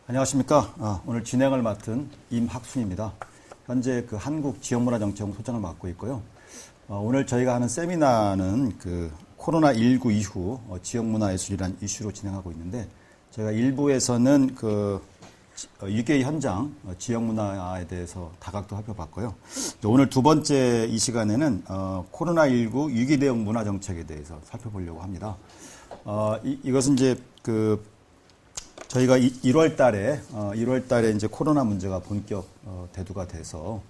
안녕하십니까. 오늘 진행을 맡은 임학순입니다. 현재 그 한국지역문화정책원 소장을 맡고 있고요. 오늘 저희가 하는 세미나는 그 코로나19 이후 지역문화예술이라는 이슈로 진행하고 있는데, 저희가 일부에서는 그 위기의 현장, 지역문화에 대해서 다각도 살펴봤고요. 오늘 두 번째 이 시간에는 코로나19 위기 대응 문화정책에 대해서 살펴보려고 합니다. 이것은 이제 저희가 1월 달에 이제 코로나 문제가 본격 대두가 돼서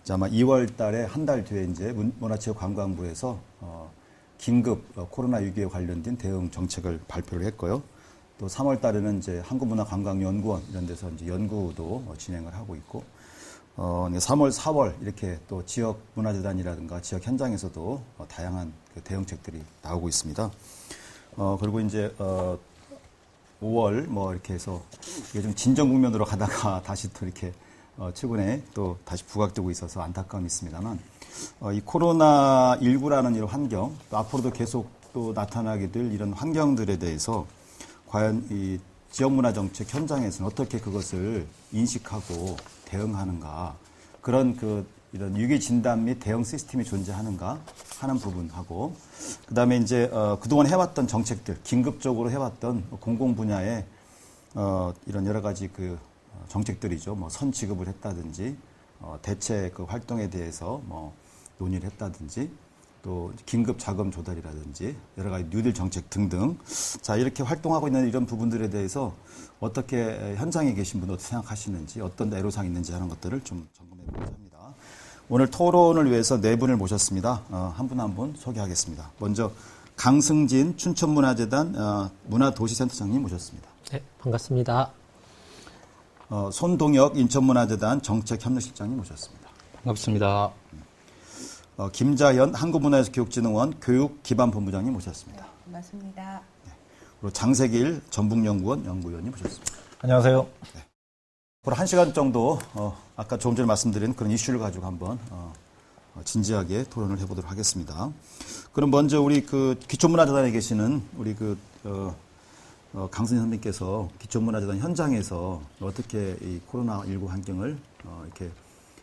이제 아마 2월 달에 한 달 뒤에 이제 문화체육관광부에서 긴급 코로나 위기에 관련된 대응 정책을 발표를 했고요. 또 3월 달에는 이제 한국문화관광연구원 이런 데서 이제 연구도 진행을 하고 있고, 3월, 4월 이렇게 또 지역 문화재단이라든가 지역 현장에서도 다양한 대응책들이 나오고 있습니다. 그리고 이제 5월 이렇게 해서 이게 좀 진정 국면으로 가다가 다시 또 이렇게 최근에 또 다시 부각되고 있어서 안타까움이 있습니다만, 이 코로나19라는 이런 환경, 또 앞으로도 계속 또 나타나게 될 이런 환경들에 대해서 과연 이 지역문화정책 현장에서는 어떻게 그것을 인식하고 대응하는가, 그런 이런 위기 진단 및 대응 시스템이 존재하는가 하는 부분하고, 그 다음에 이제 그동안 해왔던 정책들, 긴급적으로 해왔던 공공 분야의 이런 여러 가지 정책들이죠. 선 지급을 했다든지, 대체 활동에 대해서 논의를 했다든지, 또 긴급 자금 조달이라든지 여러 가지 뉴딜 정책 등등. 자, 이렇게 활동하고 있는 이런 부분들에 대해서 어떻게 현장에 계신 분들 어떻게 생각하시는지, 어떤 애로사항이 있는지 하는 것들을 좀 점검해 보고자 합니다. 오늘 토론을 위해서 네 분을 모셨습니다. 한 분 한 분 소개하겠습니다. 먼저 강승진 춘천문화재단 문화도시센터장님 모셨습니다. 네, 반갑습니다. 손동혁 인천문화재단 정책협력실장님 모셨습니다. 반갑습니다. 김자현 한국문화예술교육진흥원 교육기반본부장님 모셨습니다. 네, 반갑습니다. 네. 그리고 장세길 전북연구원 연구위원님 모셨습니다. 안녕하세요. 네. 앞으로 1시간 정도 아까 조금 전에 말씀드린 그런 이슈를 가지고 한번 진지하게 토론을 해보도록 하겠습니다. 그럼 먼저 우리 기초문화재단에 계시는 우리 강승진 선생님께서 기초문화재단 현장에서 어떻게 이 코로나19 환경을 이렇게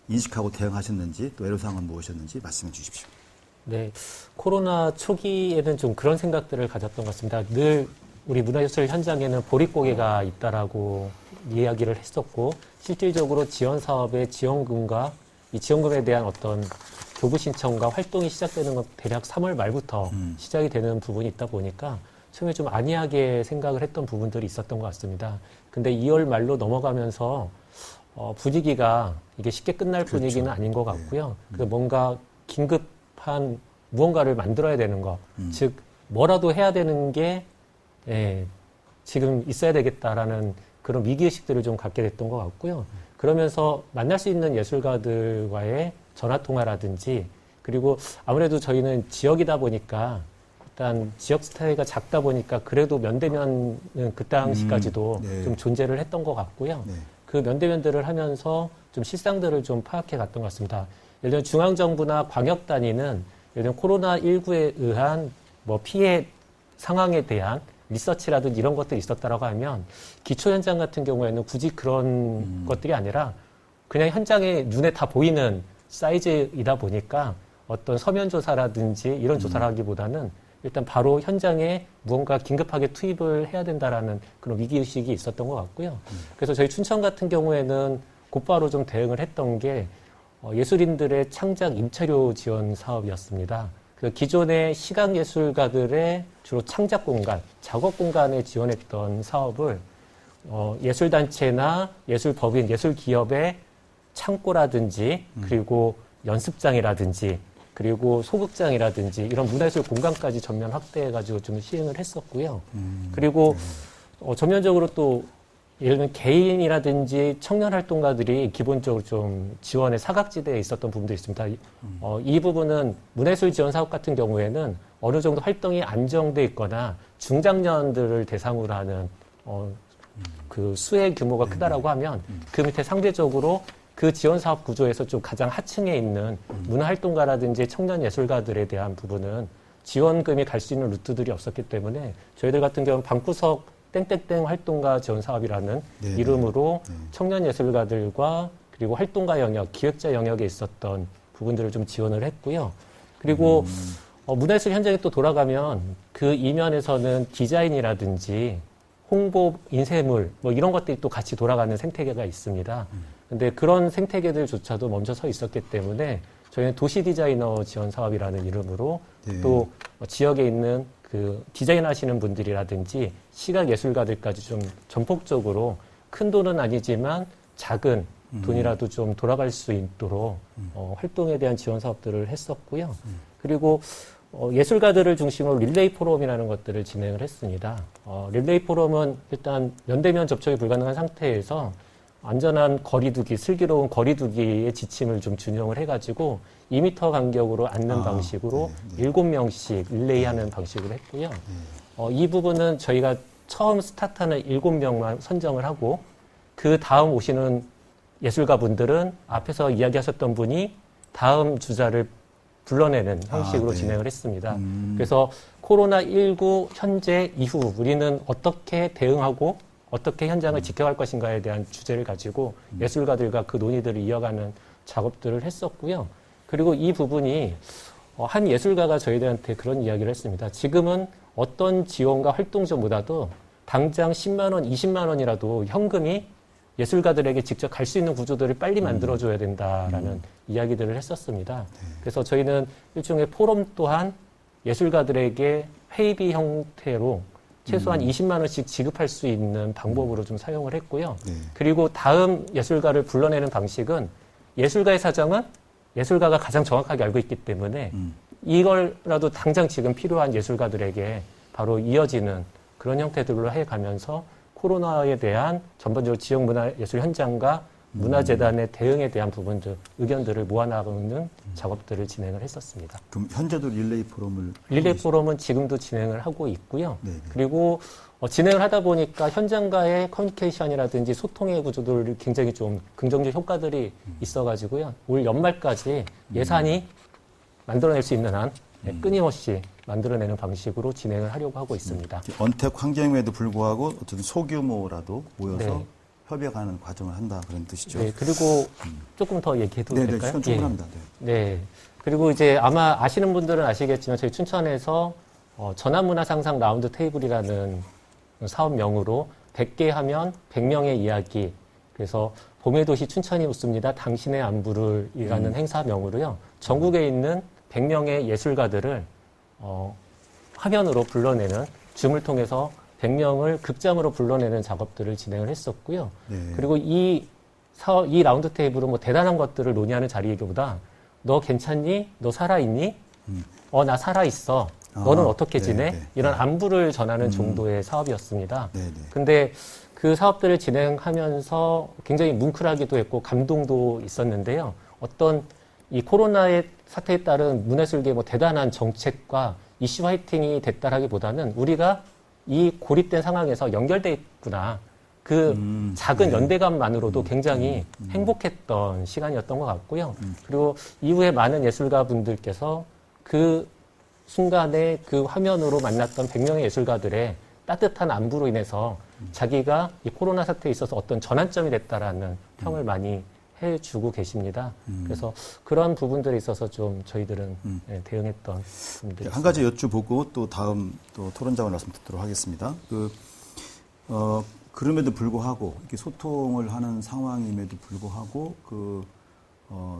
인식하고 대응하셨는지, 또 애로사항은 무엇이었는지 말씀해 주십시오. 네, 코로나 초기에는 좀 그런 생각들을 가졌던 것 같습니다. 늘 우리 문화예술 현장에는 보릿고개가 있다라고 이야기를 했었고, 실질적으로 지원 사업의 지원금과 이 지원금에 대한 어떤 교부 신청과 활동이 시작되는 건 대략 3월 말부터 시작이 되는 부분이 있다 보니까 처음에 좀 안이하게 생각을 했던 부분들이 있었던 것 같습니다. 근데 2월 말로 넘어가면서 분위기가 이게 쉽게 끝날 그렇죠. 분위기는 아닌 것 같고요. 그래서 뭔가 긴급한 무언가를 만들어야 되는 것, 즉 뭐라도 해야 되는 게 지금 있어야 되겠다라는 그런 위기의식들을 좀 갖게 됐던 것 같고요. 그러면서 만날 수 있는 예술가들과의 전화통화라든지, 그리고 아무래도 저희는 지역이다 보니까 일단 지역 스타일가 작다 보니까 그래도 면대면은 그 당시까지도 네. 좀 존재를 했던 것 같고요. 네. 그 면대면들을 하면서 좀 실상들을 좀 파악해 갔던 것 같습니다. 예를 들면 중앙정부나 광역단위는 예를 들면 코로나19에 의한 피해 상황에 대한 리서치라든지 이런 것들이 있었다라고 하면, 기초 현장 같은 경우에는 굳이 그런 것들이 아니라 그냥 현장에 눈에 다 보이는 사이즈이다 보니까 어떤 서면 조사라든지 이런 조사를 하기보다는 일단 바로 현장에 무언가 긴급하게 투입을 해야 된다라는 그런 위기의식이 있었던 것 같고요. 그래서 저희 춘천 같은 경우에는 곧바로 좀 대응을 했던 게 예술인들의 창작 임차료 지원 사업이었습니다. 그래서 기존의 시각예술가들의 주로 창작 공간, 작업 공간에 지원했던 사업을 예술단체나 예술법인, 예술기업의 창고라든지 그리고 연습장이라든지 그리고 소극장이라든지 이런 문화예술 공간까지 전면 확대해가지고 좀 시행을 했었고요. 그리고 전면적으로 또 예를 들면 개인이라든지 청년 활동가들이 기본적으로 좀 지원의 사각지대에 있었던 부분도 있습니다. 이 부분은 문화예술 지원 사업 같은 경우에는 어느 정도 활동이 안정돼 있거나 중장년들을 대상으로 하는 그 수혜 규모가 크다라고 하면 그 밑에 상대적으로 그 지원 사업 구조에서 좀 가장 하층에 있는 문화활동가라든지 청년 예술가들에 대한 부분은 지원금이 갈 수 있는 루트들이 없었기 때문에 저희들 같은 경우는 방구석 땡땡땡 활동가 지원 사업이라는 네네. 이름으로 네. 청년 예술가들과 그리고 활동가 영역, 기획자 영역에 있었던 부분들을 좀 지원을 했고요. 그리고 문화예술 현장에 또 돌아가면 그 이면에서는 디자인이라든지 홍보, 인쇄물 뭐 이런 것들이 또 같이 돌아가는 생태계가 있습니다. 근데 그런 생태계들조차도 멈춰 서 있었기 때문에 저희는 도시 디자이너 지원 사업이라는 이름으로 네. 또 지역에 있는 그 디자인 하시는 분들이라든지 시각 예술가들까지 좀 전폭적으로 큰 돈은 아니지만 작은 돈이라도 좀 돌아갈 수 있도록 활동에 대한 지원 사업들을 했었고요. 그리고 예술가들을 중심으로 릴레이 포럼이라는 것들을 진행을 했습니다. 릴레이 포럼은 일단 면대면 접촉이 불가능한 상태에서 안전한 거리두기, 슬기로운 거리두기의 지침을 좀 준용을 해가지고 2m 간격으로 앉는 방식으로 네. 7명씩 릴레이하는 방식으로 했고요. 이 부분은 저희가 처음 스타트하는 7명만 선정을 하고 그 다음 오시는 예술가 분들은 앞에서 이야기하셨던 분이 다음 주자를 불러내는 형식으로 네. 진행을 했습니다. 그래서 코로나19 현재 이후 우리는 어떻게 대응하고 어떻게 현장을 지켜갈 것인가에 대한 주제를 가지고 예술가들과 그 논의들을 이어가는 작업들을 했었고요. 그리고 이 부분이 한 예술가가 저희들한테 그런 이야기를 했습니다. 지금은 어떤 지원과 활동 전보다도 당장 10만 원, 20만 원이라도 현금이 예술가들에게 직접 갈 수 있는 구조들을 빨리 만들어줘야 된다라는 이야기들을 했었습니다. 그래서 저희는 일종의 포럼 또한 예술가들에게 회의비 형태로 최소한 20만 원씩 지급할 수 있는 방법으로 좀 사용을 했고요. 네. 그리고 다음 예술가를 불러내는 방식은 예술가의 사정은 예술가가 가장 정확하게 알고 있기 때문에 이걸라도 당장 지금 필요한 예술가들에게 바로 이어지는 그런 형태들로 해가면서 코로나에 대한 전반적으로 지역 문화예술 현장과 문화재단의 대응에 대한 부분들, 의견들을 모아나가는 작업들을 진행을 했었습니다. 그럼 현재도 릴레이 포럼을 릴레이 포럼은 지금도 진행을 하고 있고요. 네네. 그리고 진행을 하다 보니까 현장과의 커뮤니케이션이라든지 소통의 구조들이 굉장히 좀 긍정적 효과들이 있어가지고요. 올 연말까지 예산이 만들어낼 수 있는 한 끊임없이 만들어내는 방식으로 진행을 하려고 하고 있습니다. 언택 환경임에도 불구하고 어쨌든 소규모라도 모여서 네. 협약하는 과정을 한다 그런 뜻이죠. 네, 그리고 조금 더 얘기해도 네네, 될까요? 시간 충분합니다. 네. 네. 그리고 이제 아마 아시는 분들은 아시겠지만 저희 춘천에서 전환문화 상상 라운드 테이블이라는 사업명으로 100개 하면 100명의 이야기. 그래서 봄의 도시 춘천이 웃습니다. 당신의 안부를 이라는 행사명으로요. 전국에 있는 100명의 예술가들을 화면으로 불러내는 줌을 통해서 100명을 극장으로 불러내는 작업들을 진행을 했었고요. 네. 그리고 이 라운드 테이블은 뭐 대단한 것들을 논의하는 자리이기보다 너 괜찮니? 너 살아있니? 나 살아있어. 너는 어떻게 네, 지내? 네, 이런 네. 안부를 전하는 정도의 사업이었습니다. 네, 네. 근데 그 사업들을 진행하면서 굉장히 뭉클하기도 했고 감동도 있었는데요. 어떤 이 코로나의 사태에 따른 문화예술계의 뭐 대단한 정책과 이슈 화이팅이 됐다라기보다는 우리가 이 고립된 상황에서 연결돼 있구나. 그 작은 네. 연대감만으로도 굉장히 행복했던 시간이었던 것 같고요. 그리고 이후에 많은 예술가 분들께서 그 순간에 그 화면으로 만났던 100명의 예술가들의 따뜻한 안부로 인해서 자기가 이 코로나 사태에 있어서 어떤 전환점이 됐다라는 평을 많이 해주고 계십니다. 그래서 그런 부분들에 있어서 좀 저희들은 대응했던 부분들이 한 가지 여쭤보고 또 다음 또 토론장을 말씀 듣도록 하겠습니다. 그럼에도 불구하고 이렇게 소통을 하는 상황임에도 불구하고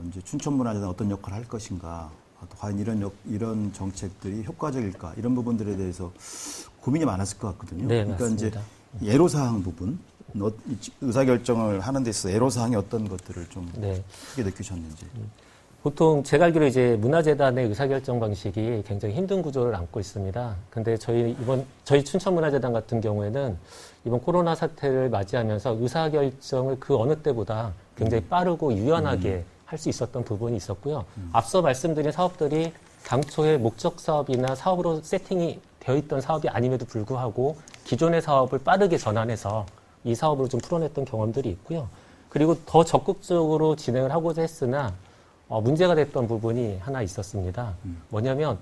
이제 춘천문화재단 어떤 역할을 할 것인가, 또 과연 이런 정책들이 효과적일까 이런 부분들에 대해서 고민이 많았을 것 같거든요. 네, 그러니까 맞습니다. 이제 예로사항 부분, 의사결정을 하는 데 있어서 예로사항이 어떤 것들을 좀 네. 크게 느끼셨는지. 보통 제가 알기로 이제 문화재단의 의사결정 방식이 굉장히 힘든 구조를 안고 있습니다. 근데 저희 춘천문화재단 같은 경우에는 이번 코로나 사태를 맞이하면서 의사결정을 그 어느 때보다 굉장히 빠르고 유연하게 할 수 있었던 부분이 있었고요. 앞서 말씀드린 사업들이 당초에 목적 사업이나 사업으로 세팅이 되어 있던 사업이 아님에도 불구하고 기존의 사업을 빠르게 전환해서 이 사업으로 좀 풀어냈던 경험들이 있고요. 그리고 더 적극적으로 진행을 하고자 했으나 문제가 됐던 부분이 하나 있었습니다. 뭐냐면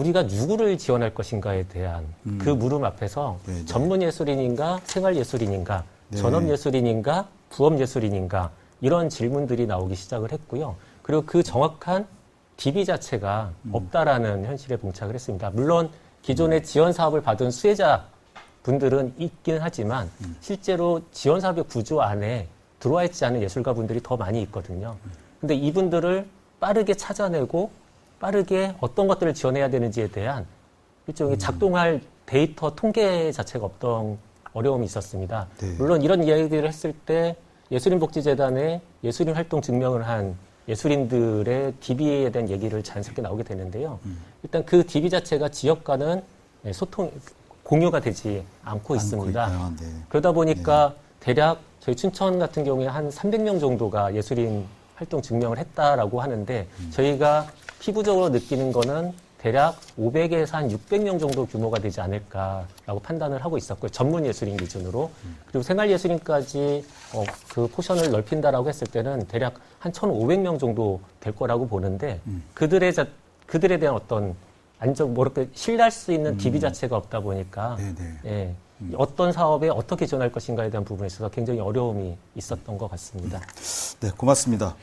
우리가 누구를 지원할 것인가에 대한 그 물음 앞에서 네네. 전문예술인인가 생활예술인인가 네. 전업예술인인가 부업예술인인가 이런 질문들이 나오기 시작을 했고요. 그리고 그 정확한 DB 자체가 없다라는 현실에 봉착을 했습니다. 물론 기존에 지원 사업을 받은 수혜자 분들은 있긴 하지만 실제로 지원 사업의 구조 안에 들어와 있지 않은 예술가 분들이 더 많이 있거든요. 근데 이분들을 빠르게 찾아내고 빠르게 어떤 것들을 지원해야 되는지에 대한 일종의 작동할 데이터 통계 자체가 없던 어려움이 있었습니다. 네. 물론 이런 이야기들을 했을 때 예술인복지재단에 예술인 활동 증명을 한 예술인들의 DB에 대한 얘기를 자연스럽게 나오게 되는데요. 일단 그 DB 자체가 지역과는 공유가 되지 않고 있습니다. 네. 그러다 보니까 대략 저희 춘천 같은 경우에 한 300명 정도가 예술인 활동 증명을 했다라고 하는데 저희가 피부적으로 느끼는 거는 대략 500에서 한 600명 정도 규모가 되지 않을까라고 판단을 하고 있었고요. 전문 예술인 기준으로. 그리고 생활 예술인까지 그 포션을 넓힌다라고 했을 때는 대략 한 1,500명 정도 될 거라고 보는데 그들에 대한 어떤 신뢰할 수 있는 DB 자체가 없다 보니까 예, 어떤 사업에 어떻게 지원할 것인가에 대한 부분에 있어서 굉장히 어려움이 있었던 것 같습니다. 네, 고맙습니다.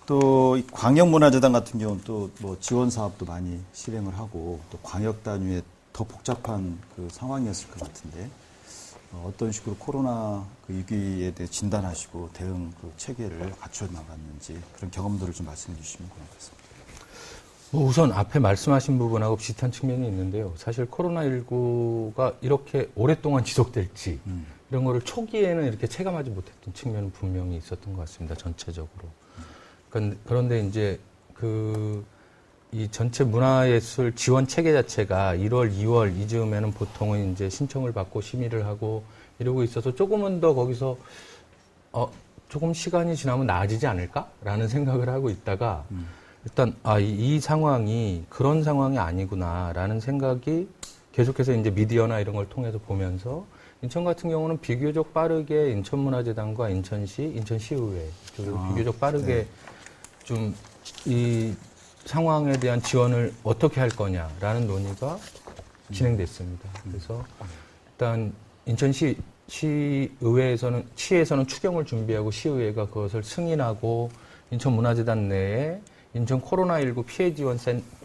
또 광역문화재단 같은 경우는 또 뭐 지원 사업도 많이 실행을 하고 또 광역 단위의 더 복잡한 그 상황이었을 것 같은데 어떤 식으로 코로나 그 위기에 대해 진단하시고 대응 그 체계를 갖춰 나갔는지 그런 경험들을 좀 말씀해 주시면 고맙겠습니다. 뭐 우선 앞에 말씀하신 부분하고 비슷한 측면이 있는데요. 사실 코로나19가 이렇게 오랫동안 지속될지 이런 거를 초기에는 이렇게 체감하지 못했던 측면은 분명히 있었던 것 같습니다. 전체적으로. 그런데 이제 이 전체 문화예술 지원 체계 자체가 1월, 2월 이즈음에는 보통은 이제 신청을 받고 심의를 하고 이러고 있어서 조금은 더 거기서 조금 시간이 지나면 나아지지 않을까라는 생각을 하고 있다가 일단 이 상황이 그런 상황이 아니구나라는 생각이 계속해서 이제 미디어나 이런 걸 통해서 보면서 인천 같은 경우는 비교적 빠르게 인천문화재단과 인천시의회 쪽으로 비교적 빠르게 좀 이 상황에 대한 지원을 어떻게 할 거냐라는 논의가 진행됐습니다. 그래서 일단 시의회에서는 추경을 준비하고 시의회가 그것을 승인하고 인천문화재단 내에 인천 코로나19 피해 지원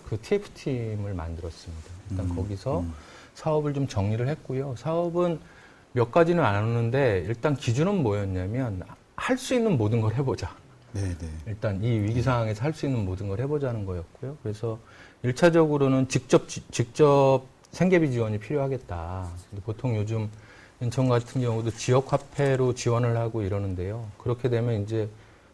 그 TF팀을 만들었습니다. 일단 거기서 사업을 좀 정리를 했고요. 사업은 몇 가지는 안 하는데 일단 기준은 뭐였냐면 할 수 있는 모든 걸 해보자. 네네. 일단 이 위기 상황에서 할 수 있는 모든 걸 해보자는 거였고요. 그래서 1차적으로는 직접 생계비 지원이 필요하겠다. 보통 요즘 인천 같은 경우도 지역 화폐로 지원을 하고 이러는데요. 그렇게 되면 이제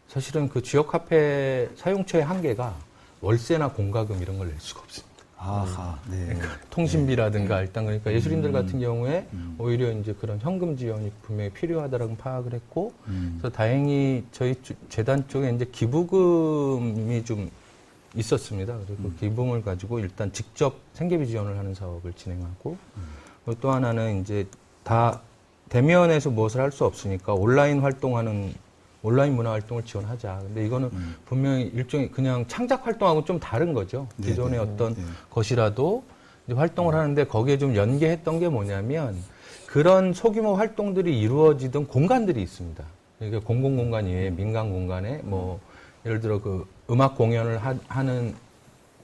사실은 그 지역 화폐 사용처의 한계가 월세나 공과금 이런 걸 낼 수가 없습니다. 아하, 네. 그러니까 통신비라든가 일단 그러니까 예술인들 같은 경우에 오히려 이제 그런 현금 지원이 분명히 필요하다라고 파악을 했고, 그래서 다행히 저희 재단 쪽에 이제 기부금이 좀 있었습니다. 그래서 그 기부금을 가지고 일단 직접 생계비 지원을 하는 사업을 진행하고, 또 하나는 이제 다 대면에서 무엇을 할 수 없으니까 온라인 문화 활동을 지원하자. 근데 이거는 분명히 일종의 그냥 창작 활동하고 좀 다른 거죠. 기존의 어떤 것이라도 이제 활동을 하는데 거기에 좀 연계했던 게 뭐냐면 그런 소규모 활동들이 이루어지던 공간들이 있습니다. 그러니까 공공공간 이외에 민간 공간에 뭐 예를 들어 그 음악 공연을 하는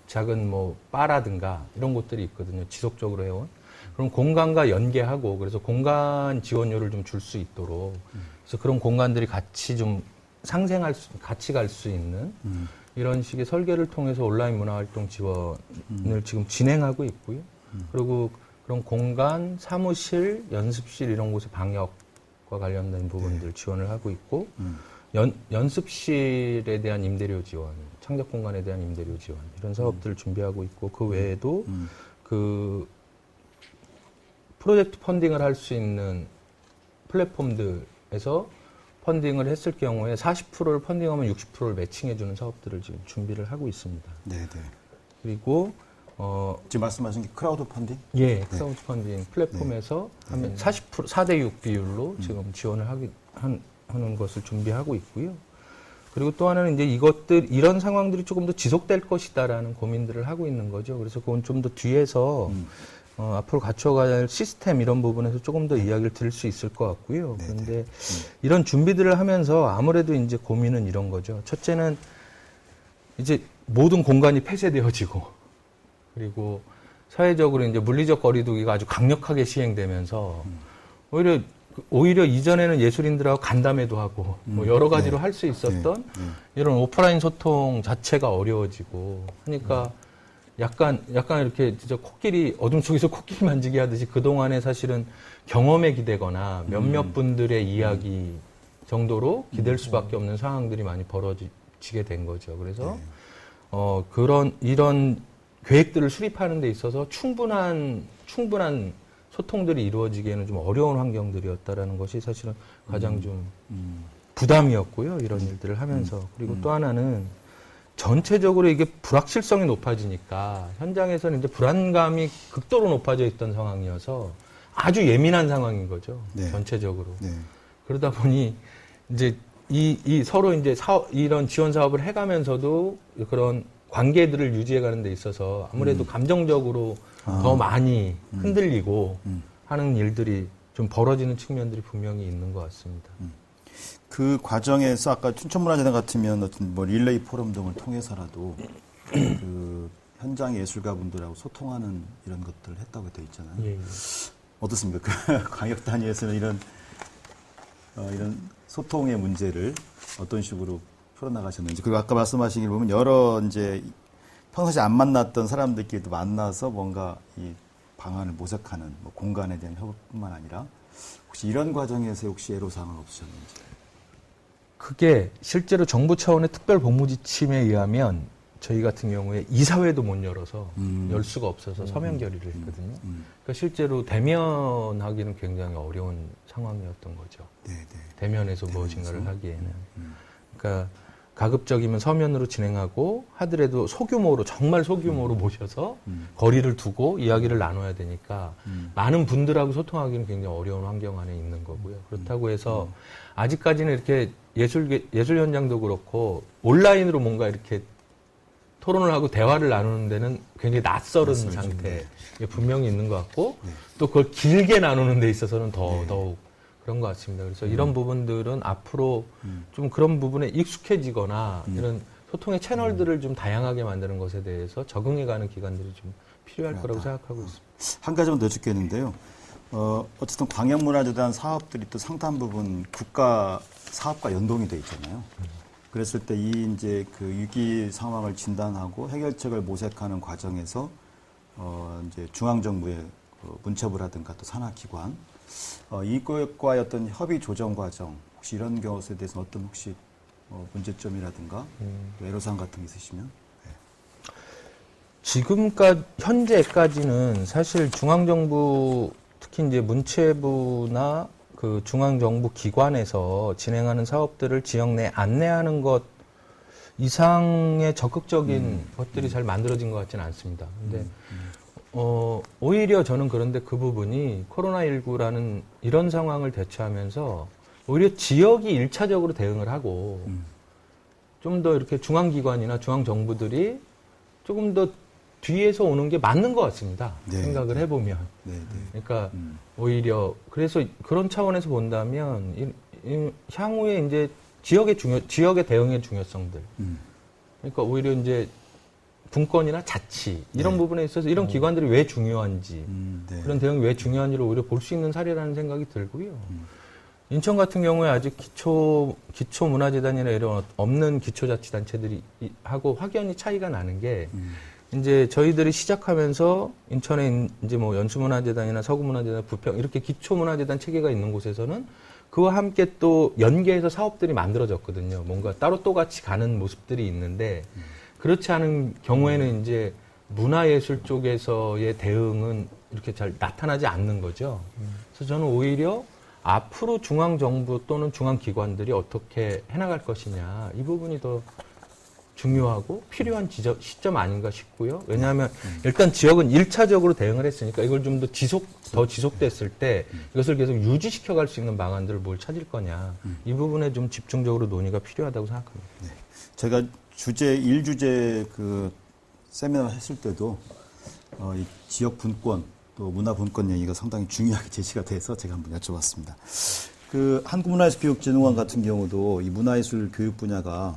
작은 뭐 바라든가 이런 곳들이 있거든요. 지속적으로 해온. 그럼 공간과 연계하고 그래서 공간 지원료를 좀 줄 수 있도록 그래서 그런 공간들이 같이 좀 같이 갈 수 있는 이런 식의 설계를 통해서 온라인 문화활동 지원을 지금 진행하고 있고요. 그리고 그런 공간, 사무실, 연습실 이런 곳의 방역과 관련된 부분들 지원을 하고 있고 연습실에 대한 임대료 지원, 창작 공간에 대한 임대료 지원 이런 사업들을 준비하고 있고 그 외에도 그 프로젝트 펀딩을 할 수 있는 플랫폼들에서 펀딩을 했을 경우에 40%를 펀딩하면 60%를 매칭해주는 사업들을 지금 준비를 하고 있습니다. 네네. 그리고 지금 말씀하신 게 크라우드 펀딩? 예, 크라우드 펀딩 플랫폼에서 하면 40% 4대6 비율로 지금 지원을 하는 것을 준비하고 있고요. 그리고 또 하나는 이제 이런 상황들이 조금 더 지속될 것이다라는 고민들을 하고 있는 거죠. 그래서 그건 좀 더 뒤에서 앞으로 갖춰가야 할 시스템 이런 부분에서 조금 더 이야기를 드릴 수 있을 것 같고요. 그런데 이런 준비들을 하면서 아무래도 이제 고민은 이런 거죠. 첫째는 이제 모든 공간이 폐쇄되어지고 그리고 사회적으로 이제 물리적 거리두기가 아주 강력하게 시행되면서 오히려 이전에는 예술인들하고 간담회도 하고 뭐 여러 가지로 할 수 있었던 이런 오프라인 소통 자체가 어려워지고 하니까 약간 이렇게 진짜 어둠 속에서 코끼리 만지기 하듯이 그동안에 사실은 경험에 기대거나 몇몇 분들의 이야기 정도로 기댈 수밖에 없는 상황들이 많이 벌어지게 된 거죠. 그래서 이런 계획들을 수립하는 데 있어서 충분한 소통들이 이루어지기에는 좀 어려운 환경들이었다라는 것이 사실은 가장 좀 부담이었고요. 이런 일들을 하면서. 그리고 또 하나는 전체적으로 이게 불확실성이 높아지니까 현장에서는 이제 불안감이 극도로 높아져 있던 상황이어서 아주 예민한 상황인 거죠. 네. 전체적으로. 네. 그러다 보니 이제 이 서로 이제 이런 지원 사업을 해가면서도 그런 관계들을 유지해가는 데 있어서 아무래도 감정적으로 더 많이 흔들리고 하는 일들이 좀 벌어지는 측면들이 분명히 있는 것 같습니다. 그 과정에서 아까 춘천문화재단 같으면 어떤 뭐 릴레이 포럼 등을 통해서라도 그 현장 예술가분들하고 소통하는 이런 것들을 했다고 되어 있잖아요. 예. 어떻습니까? 광역 단위에서는 이런 소통의 문제를 어떤 식으로 풀어나가셨는지. 그리고 아까 말씀하신 게 보면 여러 이제 평상시 안 만났던 사람들끼리도 만나서 뭔가 이 방안을 모색하는 뭐 공간에 대한 협업뿐만 아니라 혹시 이런 과정에서 혹시 애로사항은 없으셨는지. 그게 실제로 정부 차원의 특별 복무 지침에 의하면 저희 같은 경우에 이사회도 못 열어서 열 수가 없어서 서면 결의를 했거든요. 그러니까 실제로 대면하기는 굉장히 어려운 상황이었던 거죠. 네네. 대면에서 무엇인가를 하기에는. 그러니까 가급적이면 서면으로 진행하고 하더라도 정말 소규모로 모셔서 거리를 두고 이야기를 나눠야 되니까 많은 분들하고 소통하기는 굉장히 어려운 환경 안에 있는 거고요. 그렇다고 해서 아직까지는 이렇게 예술 현장도 그렇고 온라인으로 뭔가 이렇게 토론을 하고 대화를 나누는 데는 굉장히 낯설은 상태에 분명히 있는 것 같고 또 그걸 길게 나누는 데 있어서는 더욱 그런 것 같습니다. 그래서 이런 부분들은 앞으로 좀 그런 부분에 익숙해지거나 이런 소통의 채널들을 좀 다양하게 만드는 것에 대해서 적응해가는 기간들이 좀 필요할 거라고 생각하고 있습니다. 한 가지만 더 여쭙겠는데요. 어쨌든 광역문화재단 사업들이 또 상당 부분 국가 사업과 연동이 돼 있잖아요. 그랬을 때 이제 그 위기 상황을 진단하고 해결책을 모색하는 과정에서 이제 중앙정부의 문체부라든가 또 산하기관 이것과의 어떤 협의 조정 과정 혹시 이런 것에 대해서 어떤 혹시 문제점이라든가 애로사항 같은 게 있으시면 현재까지는 사실 중앙정부 특히 이제 문체부나 그 중앙정부 기관에서 진행하는 사업들을 지역 내에 안내하는 것 이상의 적극적인 것들이 잘 만들어진 것 같지는 않습니다. 근데 오히려 저는 그런데 그 부분이 코로나19라는 이런 상황을 대처하면서 오히려 지역이 일차적으로 대응을 하고 좀 더 이렇게 중앙기관이나 중앙정부들이 조금 더 뒤에서 오는 게 맞는 것 같습니다. 네. 생각을 해보면. 네. 그러니까 오히려 그래서 그런 차원에서 본다면 향후에 이제 지역의 대응의 중요성들. 그러니까 오히려 이제 분권이나 자치 이런 부분에 있어서 이런 기관들이 왜 중요한지 그런 대응이 왜 중요한지를 오히려 볼 수 있는 사례라는 생각이 들고요. 인천 같은 경우에 아직 기초문화재단이나 이런 없는 기초자치단체들이 하고 확연히 차이가 나는 게 이제 저희들이 시작하면서 인천에 이제 뭐 연수문화재단이나 서구문화재단, 부평 이렇게 기초문화재단 체계가 있는 곳에서는 그와 함께 또 연계해서 사업들이 만들어졌거든요. 뭔가 따로 또 같이 가는 모습들이 있는데 그렇지 않은 경우에는 이제 문화예술 쪽에서의 대응은 이렇게 잘 나타나지 않는 거죠. 그래서 저는 오히려 앞으로 중앙정부 또는 중앙기관들이 어떻게 해나갈 것이냐 이 부분이 더 중요하고 필요한 시점 아닌가 싶고요. 왜냐하면 일단 지역은 1차적으로 대응을 했으니까 이걸 좀 더 지속됐을 때 이것을 계속 유지시켜 갈 수 있는 방안들을 뭘 찾을 거냐. 이 부분에 좀 집중적으로 논의가 필요하다고 생각합니다. 네. 제가 일주제 그 세미나를 했을 때도 이 지역 분권 또 문화 분권 얘기가 상당히 중요하게 제시가 돼서 제가 한번 여쭤봤습니다. 그 한국문화예술교육진흥원 같은 경우도 이 문화예술 교육 분야가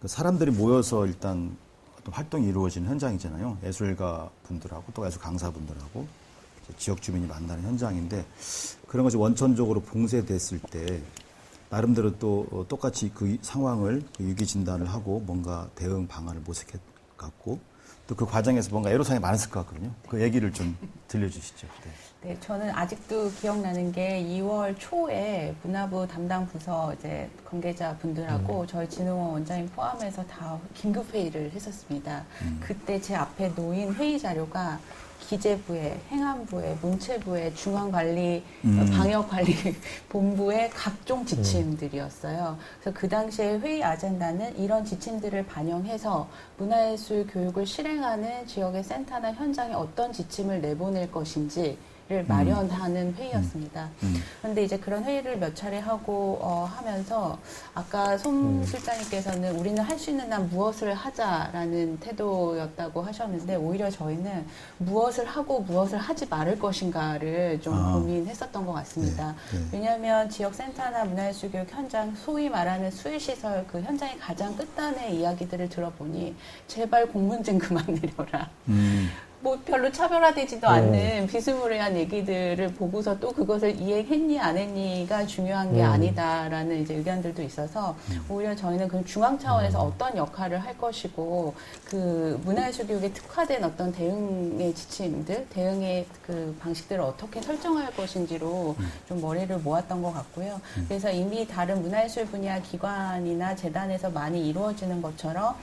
사람들이 모여서 일단 어떤 활동이 이루어지는 현장이잖아요. 예술가 분들하고 또 예술 강사분들하고 지역 주민이 만나는 현장인데 그런 것이 원천적으로 봉쇄됐을 때 나름대로 또 똑같이 그 상황을 유기 진단을 하고 뭔가 대응 방안을 모색해갖고 또 그 과정에서 뭔가 애로사항이 많았을 것 같거든요. 그 얘기를 좀 들려주시죠. 네. 네, 저는 아직도 기억나는 게 2월 초에 문화부 담당 부서 이제 관계자 분들하고 저희 진흥원 원장님 포함해서 다 긴급 회의를 했었습니다. 그때 제 앞에 놓인 회의 자료가 기재부의, 행안부의, 문체부의, 중앙관리, 방역관리본부의 각종 지침들이었어요. 그래서 그 당시에 회의 아젠다는 이런 지침들을 반영해서 문화예술 교육을 실행하는 지역의 센터나 현장에 어떤 지침을 내보낼 것인지 를 마련하는 회의였습니다. 그런데 이제 그런 회의를 몇 차례 하고 하면서 아까 송 실장님께서는 우리는 할 수 있는 한 무엇을 하자라는 태도였다고 하셨는데 오히려 저희는 무엇을 하고 무엇을 하지 말을 것인가를 좀 고민했었던 것 같습니다. 네. 왜냐하면 지역센터나 문화예술교육 현장 소위 말하는 수혜시설 그 현장의 가장 끝단의 이야기들을 들어보니 제발 공문증 그만 내려라. 뭐 별로 차별화되지도 않는 비스무리한 얘기들을 보고서 또 그것을 이행했니 안 했니가 중요한 게 아니다라는 이제 의견들도 있어서 오히려 저희는 그 중앙 차원에서 어떤 역할을 할 것이고 그 문화예술 교육에 특화된 어떤 대응의 지침들, 대응의 그 방식들을 어떻게 설정할 것인지로 좀 머리를 모았던 것 같고요. 그래서 이미 다른 문화예술 분야 기관이나 재단에서 많이 이루어지는 것처럼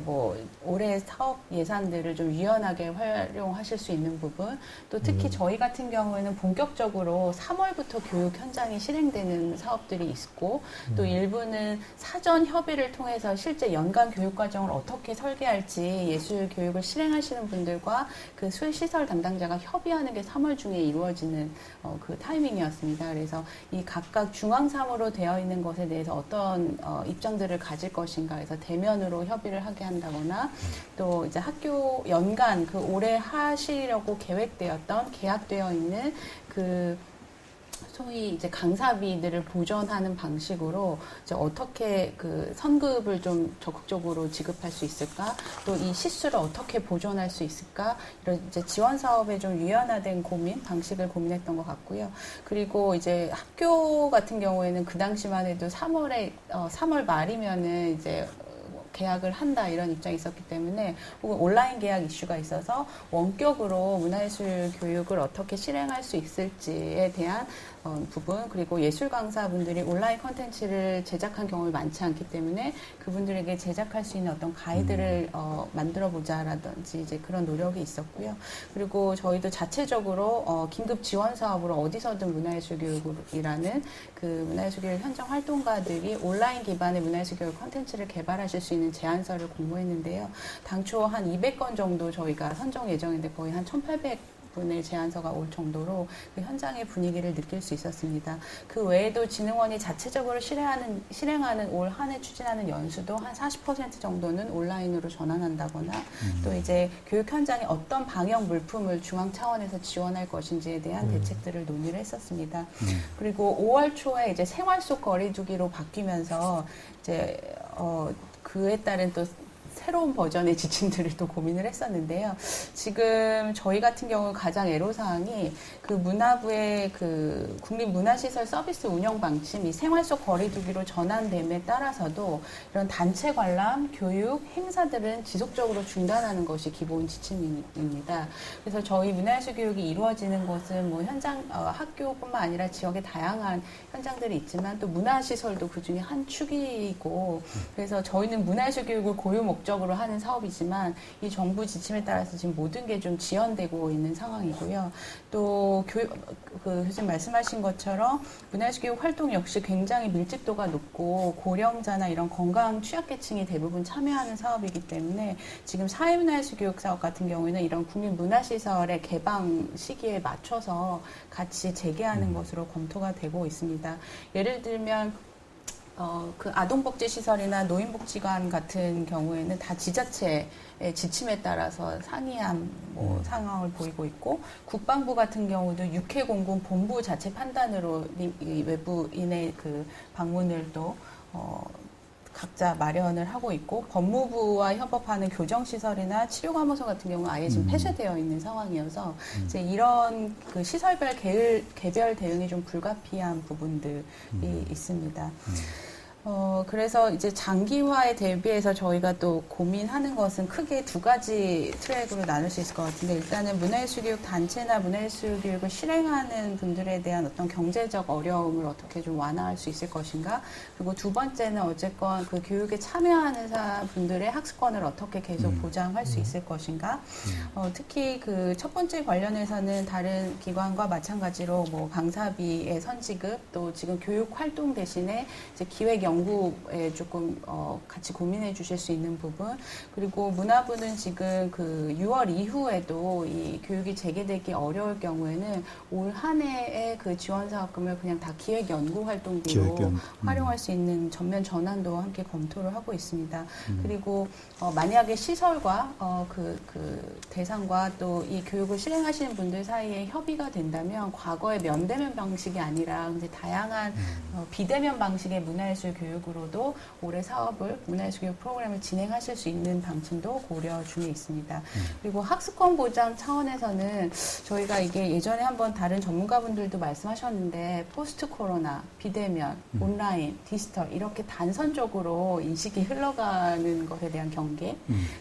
뭐 올해 사업 예산들을 좀 유연하게 활용하실 수 있는 부분, 또 특히 저희 같은 경우에는 본격적으로 3월부터 교육 현장이 실행되는 사업들이 있고, 또 일부는 사전 협의를 통해서 실제 연간 교육 과정을 어떻게 설계할지 예술 교육을 실행하시는 분들과 그 수시설 담당자가 협의하는 게 3월 중에 이루어지는 그 타이밍이었습니다. 그래서 이 각각 중앙3으로 되어 있는 것에 대해서 어떤 입장들을 가질 것인가 해서 대면으로 협의를 하게 한다거나, 또 이제 학교 연간 그 올해 하시려고 계획되었던 계약되어 있는 그 소위 이제 강사비들을 보전하는 방식으로 이제 어떻게 그 선급을 좀 적극적으로 지급할 수 있을까, 또 이 시수를 어떻게 보존할 수 있을까, 이런 이제 지원 사업에 좀 유연화된 고민 방식을 고민했던 것 같고요. 그리고 이제 학교 같은 경우에는 그 당시만 해도 3월 말이면은 이제 계약을 한다 이런 입장이 있었기 때문에, 혹은 온라인 계약 이슈가 있어서 원격으로 문화예술 교육을 어떻게 실행할 수 있을지에 대한 부분, 그리고 예술 강사분들이 온라인 콘텐츠를 제작한 경험이 많지 않기 때문에 그분들에게 제작할 수 있는 어떤 가이드를 만들어 보자라든지 이제 그런 노력이 있었고요. 그리고 저희도 자체적으로 긴급 지원 사업으로 어디서든 문화예술 교육이라는 그 문화예술 교육 현장 활동가들이 온라인 기반의 문화예술 교육 콘텐츠를 개발하실 수 있는 제안서를 공모했는데요. 당초 한 200건 정도 저희가 선정 예정인데 거의 한 1,800분의 제안서가 올 정도로 그 현장의 분위기를 느낄 수 있었습니다. 그 외에도 진흥원이 자체적으로 실행하는 올 한 해 추진하는 연수도 한 40% 정도는 온라인으로 전환한다거나, 또 이제 교육 현장에 어떤 방역 물품을 중앙 차원에서 지원할 것인지에 대한 대책들을 논의를 했었습니다. 그리고 5월 초에 이제 생활 속 거리두기로 바뀌면서 이제 그에 따른 또 새로운 버전의 지침들을 또 고민을 했었는데요. 지금 저희 같은 경우 가장 애로사항이 그 문화부의 그 국립문화시설 서비스 운영 방침, 이 생활 속 거리두기로 전환됨에 따라서도 이런 단체 관람, 교육, 행사들은 지속적으로 중단하는 것이 기본 지침입니다. 그래서 저희 문화예술 교육이 이루어지는 곳은 뭐 현장, 학교뿐만 아니라 지역의 다양한 현장들이 있지만 또 문화시설도 그 중에 한 축이고, 그래서 저희는 문화예술 교육을 고유 목표 목적으로 하는 사업이지만 이 정부 지침에 따라서 지금 모든 게 좀 지연되고 있는 상황이고요. 또 교수님 말씀하신 것처럼 문화예술교육 활동 역시 굉장히 밀집도가 높고 고령자나 이런 건강 취약계층이 대부분 참여하는 사업이기 때문에 지금 사회문화예술교육 사업 같은 경우에는 이런 국민문화시설의 개방 시기에 맞춰서 같이 재개하는 것으로 검토가 되고 있습니다. 예를 들면 그 아동복지시설이나 노인복지관 같은 경우에는 다 지자체의 지침에 따라서 상이한 상황을 보이고 있고, 국방부 같은 경우도 육해공군 본부 자체 판단으로 이 외부인의 그 방문을 또 각자 마련을 하고 있고, 법무부와 협업하는 교정시설이나 치료감호소 같은 경우는 아예 지금 폐쇄되어 있는 상황이어서 이제 이런 그 시설별 개별 대응이 좀 불가피한 부분들이 있습니다. 그래서 이제 장기화에 대비해서 저희가 또 고민하는 것은 크게 두 가지 트랙으로 나눌 수 있을 것 같은데, 일단은 문화예술교육 단체나 문화예술교육을 실행하는 분들에 대한 어떤 경제적 어려움을 어떻게 좀 완화할 수 있을 것인가, 그리고 두 번째는 어쨌건 그 교육에 참여하는 분들의 학습권을 어떻게 계속 보장할 수 있을 것인가. 특히 그 첫 번째 관련해서는 다른 기관과 마찬가지로 뭐 강사비의 선지급, 또 지금 교육 활동 대신에 이제 기획 연구에 조금 같이 고민해 주실 수 있는 부분, 그리고 문화부는 지금 그 6월 이후에도 이 교육이 재개되기 어려울 경우에는 올 한 해의 그 지원 사업금을 그냥 다 기획 연구 활동비로 활용할 수 있는 전면 전환도 함께 검토를 하고 있습니다. 그리고 만약에 시설과 그 대상과 또 이 교육을 실행하시는 분들 사이에 협의가 된다면 과거의 면대면 방식이 아니라 이제 다양한 비대면 방식의 문화예술 교육으로도 올해 사업을 문화예술교육 프로그램을 진행하실 수 있는 방침도 고려 중에 있습니다. 그리고 학습권 보장 차원에서는 저희가 이게 예전에 한번 다른 전문가분들도 말씀하셨는데, 포스트 코로나, 비대면, 온라인, 디지털 이렇게 단선적으로 인식이 흘러가는 것에 대한 경계.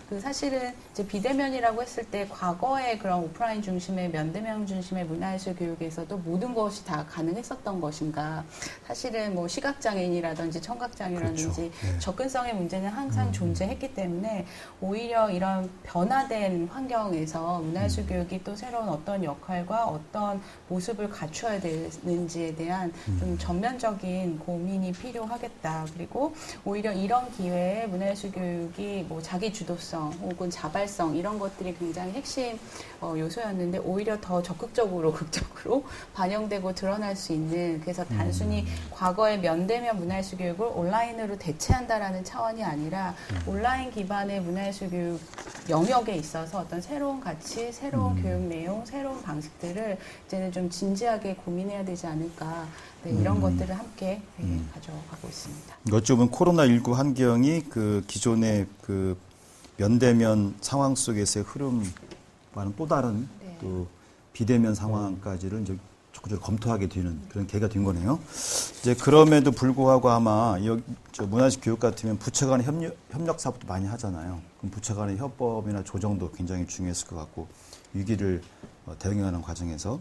그 사실은 이제 비대면이라고 했을 때 과거의 그런 오프라인 중심의 면대면 중심의 문화예술 교육에서도 모든 것이 다 가능했었던 것인가? 사실은 뭐 시각장애인이라든지 청각장애라든지 그렇죠. 네. 접근성의 문제는 항상 존재했기 때문에 오히려 이런 변화된 환경에서 문화예술 교육이 또 새로운 어떤 역할과 어떤 모습을 갖춰야 되는지에 대한 좀 전면적인 고민이 필요하겠다. 그리고 오히려 이런 기회에 문화예술 교육이 뭐 자기 주도성 혹은 자발성 이런 것들이 굉장히 핵심 요소였는데 오히려 더 극적으로 반영되고 드러날 수 있는, 그래서 단순히 과거의 면대면 문화예술 교육을 온라인으로 대체한다라는 차원이 아니라 온라인 기반의 문화예술 교육 영역에 있어서 어떤 새로운 가치, 새로운 교육 내용, 새로운 방식들을 이제는 좀 진지하게 고민해야 되지 않을까. 네, 이런 것들을 함께 가져가고 있습니다. 어쩌면 코로나19 환경이 그 기존의 그 면대면 상황 속에서의 흐름과는 또 다른 또 비대면 상황까지를 이제 적극적으로 검토하게 되는 그런 계기가 된 거네요. 이제 그럼에도 불구하고 아마 문화예술 교육 같으면 부처 간의 협력 사업도 많이 하잖아요. 그럼 부처 간의 협업이나 조정도 굉장히 중요했을 것 같고, 위기를 대응하는 과정에서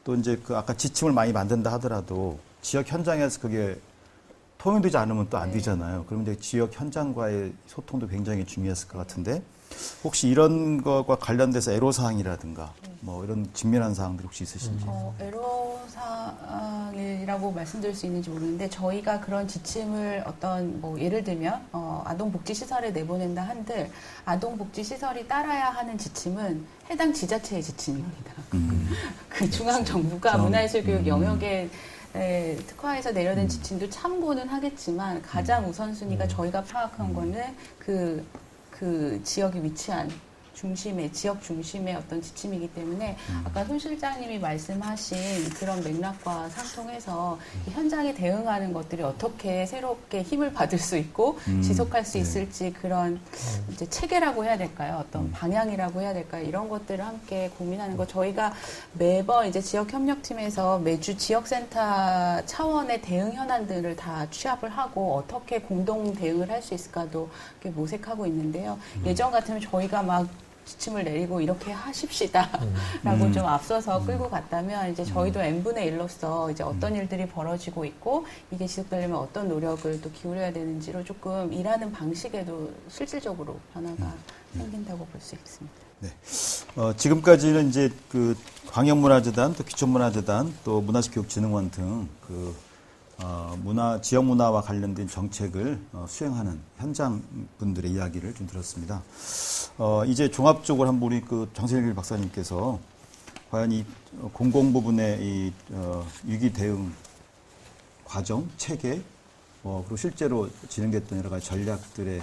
또 이제 그 아까 지침을 많이 만든다 하더라도 지역 현장에서 그게 통용되지 않으면 또 안 되잖아요. 그럼 이제 지역 현장과의 소통도 굉장히 중요했을 것 같은데, 혹시 이런 것과 관련돼서 애로사항이라든가 뭐 이런 직면한 사항들 혹시 있으신지? 애로사항이라고 말씀드릴 수 있는지 모르는데, 저희가 그런 지침을 어떤 뭐 예를 들면 아동복지시설에 내보낸다 한들 아동복지시설이 따라야 하는 지침은 해당 지자체의 지침입니다. 그 중앙정부가 문화예술교육 영역에 특화해서 내려낸 지침도 참고는 하겠지만 가장 우선순위가 저희가 파악한 거는 그 지역에 위치한 지역 중심의 어떤 지침이기 때문에 아까 손 실장님이 말씀하신 그런 맥락과 상통해서 이 현장에 대응하는 것들이 어떻게 새롭게 힘을 받을 수 있고 지속할 수 있을지, 그런 이제 체계라고 해야 될까요? 어떤 방향이라고 해야 될까요? 이런 것들을 함께 고민하는 거, 저희가 매번 이제 지역협력팀에서 매주 지역센터 차원의 대응 현안들을 다 취합을 하고 어떻게 공동 대응을 할 수 있을까도 모색하고 있는데요. 예전 같으면 저희가 막 지침을 내리고 이렇게 하십시다라고 좀 앞서서 끌고 갔다면 이제 저희도 n분의 1로서 이제 어떤 일들이 벌어지고 있고 이게 지속되려면 어떤 노력을 또 기울여야 되는지로 조금 일하는 방식에도 실질적으로 변화가 생긴다고 볼 수 있습니다. 네. 지금까지는 이제 그 광역문화재단, 또 기초문화재단, 또 문화식교육진흥원 등 그 지역 문화와 관련된 정책을 수행하는 현장 분들의 이야기를 좀 들었습니다. 이제 종합적으로 한번 우리 그 정세일 박사님께서 과연 이 공공 부분의 이 위기 대응 과정, 체계, 그리고 실제로 진행됐던 여러 가지 전략들의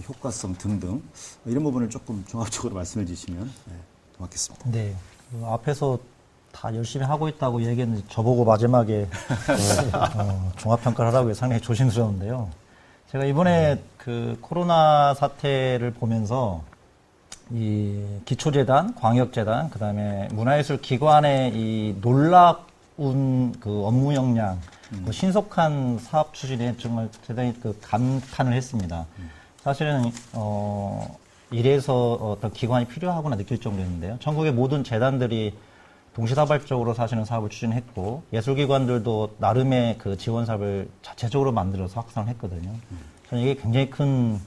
효과성 등등 이런 부분을 조금 종합적으로 말씀해 주시면 고맙겠습니다. 네. 앞에서 다 열심히 하고 있다고 얘기했는데 저보고 마지막에 종합평가를 하라고 해서 상당히 조심스러운데요. 제가 이번에 그 코로나 사태를 보면서 이 기초재단, 광역재단, 그 다음에 문화예술 기관의 이 놀라운 그 업무 역량, 그 신속한 사업 추진에 정말 대단히 그 감탄을 했습니다. 사실은, 이래서 어떤 기관이 필요하구나 느낄 정도였는데요. 전국의 모든 재단들이 동시다발적으로 사실은 사업을 추진했고, 예술기관들도 나름의 그 지원 사업을 자체적으로 만들어서 확산을 했거든요. 저는 이게 굉장히 큰,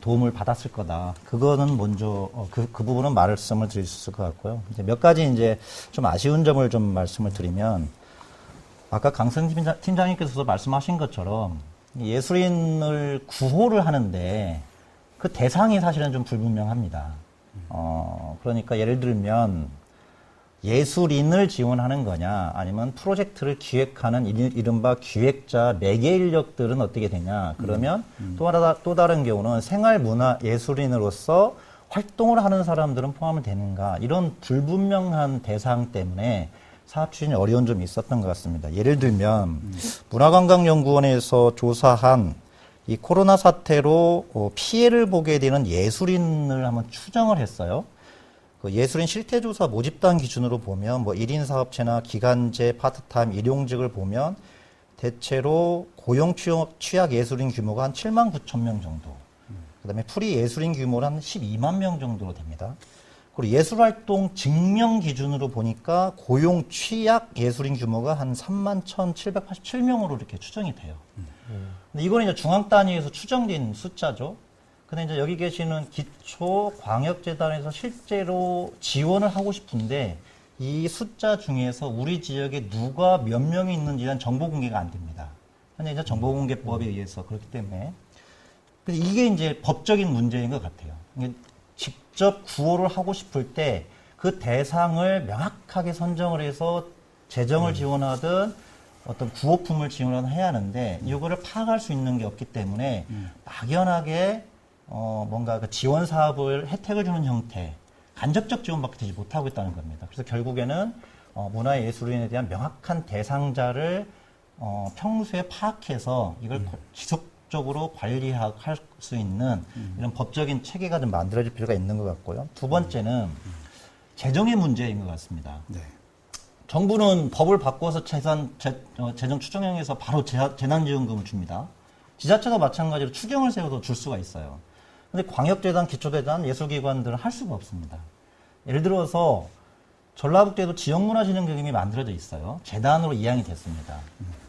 도움을 받았을 거다. 그거는 먼저, 그 부분은 말씀을 드릴 수 있을 것 같고요. 이제 몇 가지 이제 좀 아쉬운 점을 좀 말씀을 드리면, 아까 강승 팀장님께서도 말씀하신 것처럼, 예술인을 구호를 하는데 그 대상이 사실은 좀 불분명합니다. 그러니까 예를 들면 예술인을 지원하는 거냐 아니면 프로젝트를 기획하는 이른바 기획자 매개 인력들은 어떻게 되냐 그러면 또 다른 경우는 생활문화 예술인으로서 활동을 하는 사람들은 포함이 되는가 이런 불분명한 대상 때문에 사업 추진이 어려운 점이 있었던 것 같습니다. 예를 들면 문화관광연구원에서 조사한 이 코로나 사태로 피해를 보게 되는 예술인을 한번 추정을 했어요. 그 예술인 실태조사 모집단 기준으로 보면 뭐 1인 사업체나 기간제, 파트타임, 일용직을 보면 대체로 고용 취약 예술인 규모가 한 7만 9천 명 정도. 그다음에 프리 예술인 규모는 한 12만 명 정도로 됩니다. 그리고 예술활동 증명 기준으로 보니까 고용 취약 예술인 규모가 한 3만 1,787명으로 이렇게 추정이 돼요. 근데 이거는 이제 중앙 단위에서 추정된 숫자죠. 근데 이제 여기 계시는 기초 광역재단에서 실제로 지원을 하고 싶은데 이 숫자 중에서 우리 지역에 누가 몇 명이 있는지에 대한 정보 공개가 안 됩니다. 현재 이제 정보공개법에 의해서 그렇기 때문에. 근데 이게 이제 법적인 문제인 것 같아요. 이게 직접 구호를 하고 싶을 때 그 대상을 명확하게 선정을 해서 재정을 지원하든 어떤 구호품을 지원을 해야 하는데 이거를 파악할 수 있는 게 없기 때문에 막연하게 뭔가 그 지원 사업을 혜택을 주는 형태, 간접적 지원밖에 되지 못하고 있다는 겁니다. 그래서 결국에는 문화예술인에 대한 명확한 대상자를 평소에 파악해서 이걸 지속적으로 관리할 수 있는 이런 법적인 체계가 좀 만들어질 필요가 있는 것 같고요. 두 번째는 재정의 문제인 것 같습니다. 네. 정부는 법을 바꿔서 재정 추정형에서 바로 재난지원금을 줍니다. 지자체도 마찬가지로 추경을 세워서 줄 수가 있어요. 근데 광역재단, 기초재단, 예술기관들은 할 수가 없습니다. 예를 들어서 전라북도에도 지역문화진흥기금이 만들어져 있어요. 재단으로 이양이 됐습니다.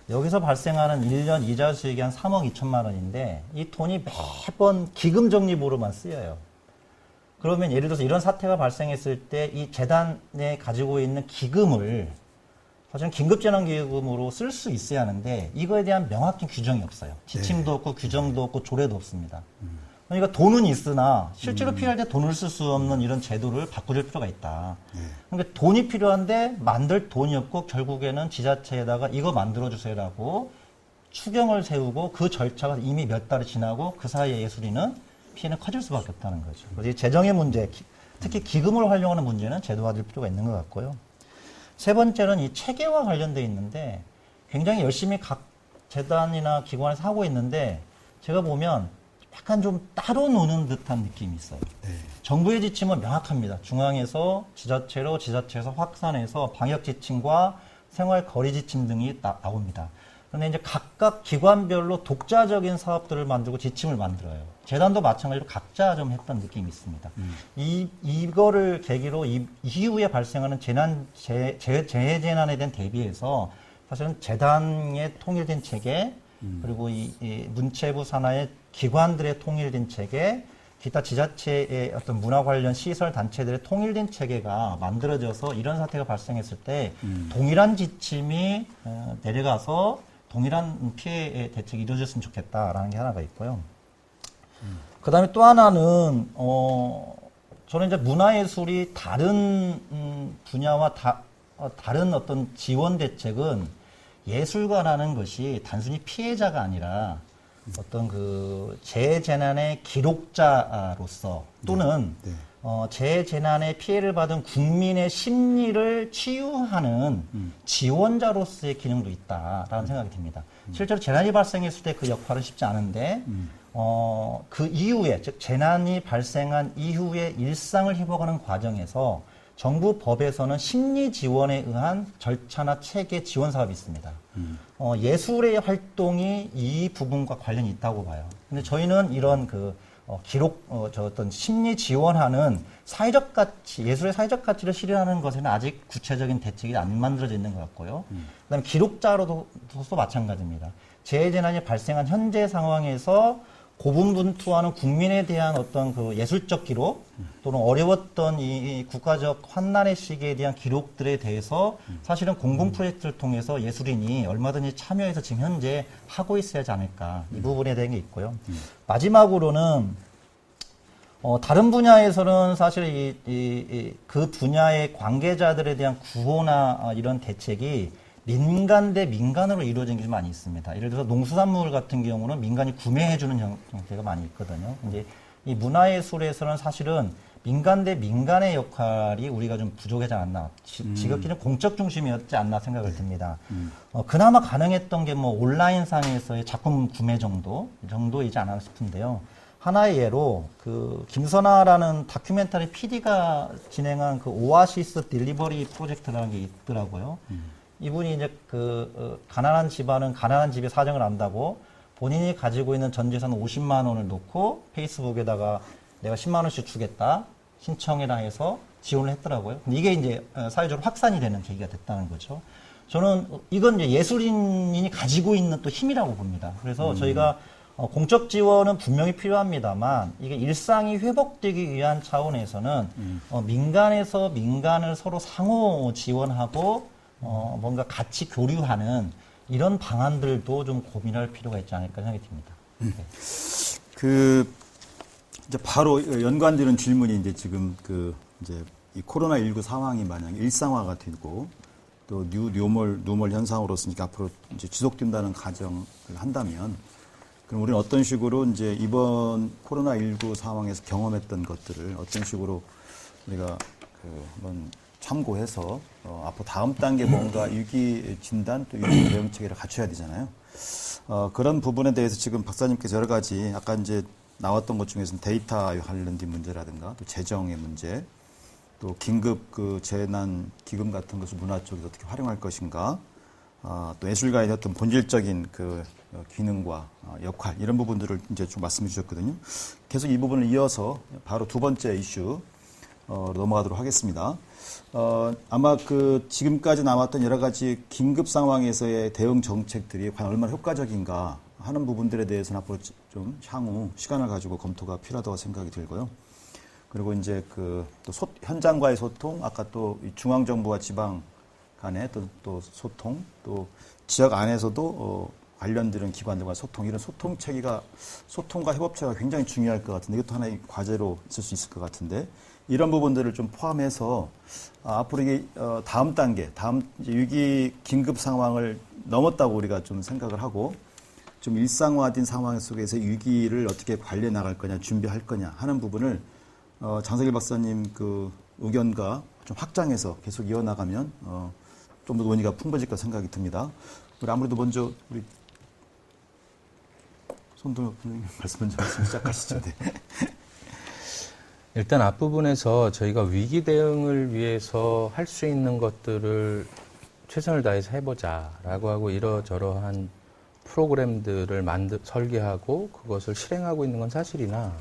여기서 발생하는 1년 이자 수익이 한 3억 2천만 원인데 이 돈이 매번 기금 적립으로만 쓰여요. 그러면 예를 들어서 이런 사태가 발생했을 때 이 재단에 가지고 있는 기금을 사실은 긴급재난기금으로 쓸 수 있어야 하는데 이거에 대한 명확한 규정이 없어요. 지침도 없고 규정도 없고 조례도 없습니다. 그러니까 돈은 있으나 실제로 필요할 때 돈을 쓸 수 없는 이런 제도를 바꿔줄 필요가 있다. 그러니까 돈이 필요한데 만들 돈이 없고 결국에는 지자체에다가 이거 만들어주세요라고 추경을 세우고 그 절차가 이미 몇 달이 지나고 그 사이에 예술인은 피해는 커질 수밖에 없다는 거죠. 그래서 이 재정의 문제, 특히 기금을 활용하는 문제는 제도화될 필요가 있는 것 같고요. 세 번째는 이 체계와 관련돼 있는데 굉장히 열심히 각 재단이나 기관에서 하고 있는데 제가 보면 약간 좀 따로 노는 듯한 느낌이 있어요. 네. 정부의 지침은 명확합니다. 중앙에서 지자체로 지자체에서 확산해서 방역 지침과 생활 거리 지침 등이 나옵니다. 그런데 이제 각각 기관별로 독자적인 사업들을 만들고 지침을 만들어요. 재단도 마찬가지로 각자 좀 했던 느낌이 있습니다. 이거를 계기로 이후에 발생하는 재해재난에 대한 대비해서 사실은 재단의 통일된 체계, 그리고 이 문체부 산하의 기관들의 통일된 체계, 기타 지자체의 어떤 문화 관련 시설 단체들의 통일된 체계가 만들어져서 이런 사태가 발생했을 때 동일한 지침이 내려가서 동일한 피해 대책이 이루어졌으면 좋겠다라는 게 하나가 있고요. 그 다음에 또 하나는, 저는 이제 문화예술이 다른 분야와 다른 어떤 지원 대책은 예술가라는 것이 단순히 피해자가 아니라 어떤 그 재해재난의 기록자로서 또는 재해재난의 피해를 받은 국민의 심리를 치유하는 지원자로서의 기능도 있다라는 생각이 듭니다. 실제로 재난이 발생했을 때 그 역할은 쉽지 않은데 그 이후에, 즉 재난이 발생한 이후에 일상을 회복하는 과정에서 정부 법에서는 심리 지원에 의한 절차나 체계 지원 사업이 있습니다. 예술의 활동이 이 부분과 관련이 있다고 봐요. 근데 저희는 이런 어떤 심리 지원하는 사회적 가치, 예술의 사회적 가치를 실현하는 것에는 아직 구체적인 대책이 안 만들어져 있는 것 같고요. 그다음에 기록자로도 마찬가지입니다. 재해재난이 발생한 현재 상황에서 고분분투하는 국민에 대한 어떤 그 예술적 기록 또는 어려웠던 이 국가적 환난의 시기에 대한 기록들에 대해서 사실은 공공 프로젝트를 통해서 예술인이 얼마든지 참여해서 지금 현재 하고 있어야 하지 않을까, 이 부분에 대한 게 있고요. 마지막으로는 다른 분야에서는 사실 그 분야의 관계자들에 대한 구호나 이런 대책이 민간 대 민간으로 이루어진 게 좀 많이 있습니다. 예를 들어서 농수산물 같은 경우는 민간이 구매해주는 형태가 많이 있거든요. 근데 이 문화예술에서는 사실은 민간 대 민간의 역할이 우리가 좀 부족하지 않나, 지극히는 공적 중심이었지 않나 생각을 듭니다. 그나마 가능했던 게 뭐 온라인상에서의 작품 구매 정도이지 않나 싶은데요. 하나의 예로 그 김선아라는 다큐멘터리 PD가 진행한 그 오아시스 딜리버리 프로젝트라는 게 있더라고요. 이분이 이제 가난한 집안은 가난한 집의 사정을 안다고 본인이 가지고 있는 전 재산 50만 원을 놓고 페이스북에다가 내가 10만 원씩 주겠다 신청해라 해서 지원을 했더라고요. 근데 이게 이제 사회적으로 확산이 되는 계기가 됐다는 거죠. 저는 이건 이제 예술인이 가지고 있는 또 힘이라고 봅니다. 그래서 저희가 공적 지원은 분명히 필요합니다만 이게 일상이 회복되기 위한 차원에서는 민간에서 민간을 서로 상호 지원하고 뭔가 같이 교류하는 이런 방안들도 좀 고민할 필요가 있지 않을까 생각이 듭니다. 네. 이제 바로 연관되는 질문이 이제 지금 이제 이 코로나19 상황이 만약 일상화가 되고 또 뉴멀 현상으로서 앞으로 이제 지속된다는 가정을 한다면 그럼 우리는 어떤 식으로 이제 이번 코로나19 상황에서 경험했던 것들을 어떤 식으로 우리가 한번 참고해서 앞으로 다음 단계 뭔가 위기 진단 또 위기 대응 체계를 갖춰야 되잖아요. 그런 부분에 대해서 지금 박사님께서 여러 가지 아까 이제 나왔던 것 중에서는 데이터 관련된 문제라든가 또 재정의 문제 또 긴급 재난 기금 같은 것을 문화 쪽에서 어떻게 활용할 것인가 또 예술가의 어떤 본질적인 기능과 역할 이런 부분들을 이제 좀 말씀해 주셨거든요. 계속 이 부분을 이어서 바로 두 번째 이슈 넘어가도록 하겠습니다. 아마 지금까지 나왔던 여러 가지 긴급 상황에서의 대응 정책들이 과연 얼마나 효과적인가 하는 부분들에 대해서는 앞으로 좀 향후 시간을 가지고 검토가 필요하다고 생각이 들고요. 그리고 이제 또 현장과의 소통, 아까 또 중앙정부와 지방 간의 또 소통, 또 지역 안에서도 관련되는 기관들과 소통, 이런 소통 체계가, 소통과 협업체가 굉장히 중요할 것 같은데, 이것도 하나의 과제로 있을 수 있을 것 같은데, 이런 부분들을 좀 포함해서 앞으로 이게 다음 단계, 이제 위기 긴급 상황을 넘었다고 우리가 좀 생각을 하고 좀 일상화된 상황 속에서 위기를 어떻게 관리해 나갈 거냐, 준비할 거냐 하는 부분을 장석일 박사님 의견과 좀 확장해서 계속 이어나가면 좀 더 논의가 풍부해질 것 생각이 듭니다. 우리 아무래도 먼저 우리 손동혁 말씀 먼저 시작하시죠. 네. 일단 앞부분에서 저희가 위기 대응을 위해서 할 수 있는 것들을 최선을 다해서 해보자라고 하고 이러저러한 프로그램들을 설계하고 그것을 실행하고 있는 건 사실이나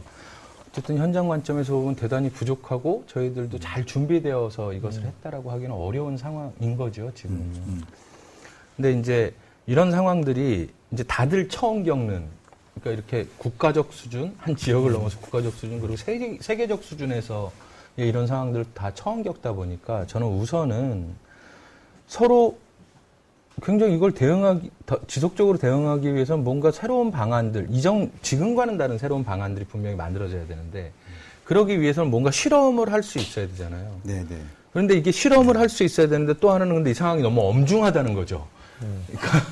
어쨌든 현장 관점에서 보면 대단히 부족하고 저희들도 잘 준비되어서 이것을 했다라고 하기는 어려운 상황인 거죠, 지금은. 근데 이제 이런 상황들이 이제 다들 처음 겪는, 그러니까 이렇게 국가적 수준, 한 지역을 넘어서 국가적 수준, 그리고 세계적 수준에서 이런 상황들을 다 처음 겪다 보니까 저는 우선은 서로 굉장히 이걸 지속적으로 대응하기 위해서는 뭔가 새로운 방안들, 지금과는 다른 새로운 방안들이 분명히 만들어져야 되는데, 그러기 위해서는 뭔가 실험을 할 수 있어야 되잖아요. 네네. 그런데 이게 실험을 할 수 있어야 되는데 또 하나는 근데 이 상황이 너무 엄중하다는 거죠. 그러니까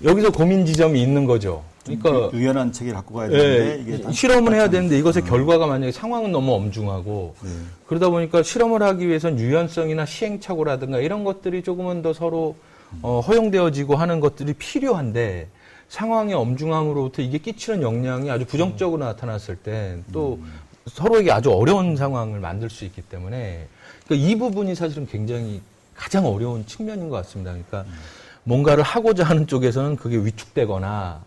여기서 고민 지점이 있는 거죠. 그러니까 유연한 체계를 갖고 가야 되는데 이게 실험을 해야 되는데 이것의 결과가 만약에 상황은 너무 엄중하고 그러다 보니까 실험을 하기 위해선 유연성이나 시행착오라든가 이런 것들이 조금은 더 서로 허용되어지고 하는 것들이 필요한데 상황의 엄중함으로부터 이게 끼치는 영향이 아주 부정적으로 나타났을 때 또 서로에게 아주 어려운 상황을 만들 수 있기 때문에 그러니까 이 부분이 사실은 굉장히 가장 어려운 측면인 것 같습니다. 그러니까 뭔가를 하고자 하는 쪽에서는 그게 위축되거나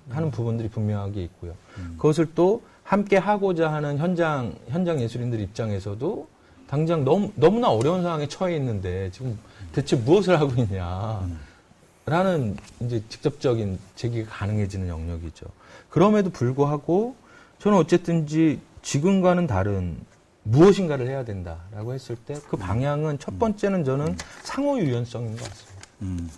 하는 부분들이 분명하게 있고요. 그것을 또 함께 하고자 하는 현장 예술인들 입장에서도 당장 너무나 어려운 상황에 처해 있는데 지금 대체 무엇을 하고 있냐라는 이제 직접적인 제기가 가능해지는 영역이죠. 그럼에도 불구하고 저는 어쨌든지 지금과는 다른 무엇인가를 해야 된다라고 했을 때 그 방향은 첫 번째는 저는 상호 유연성인 것 같습니다.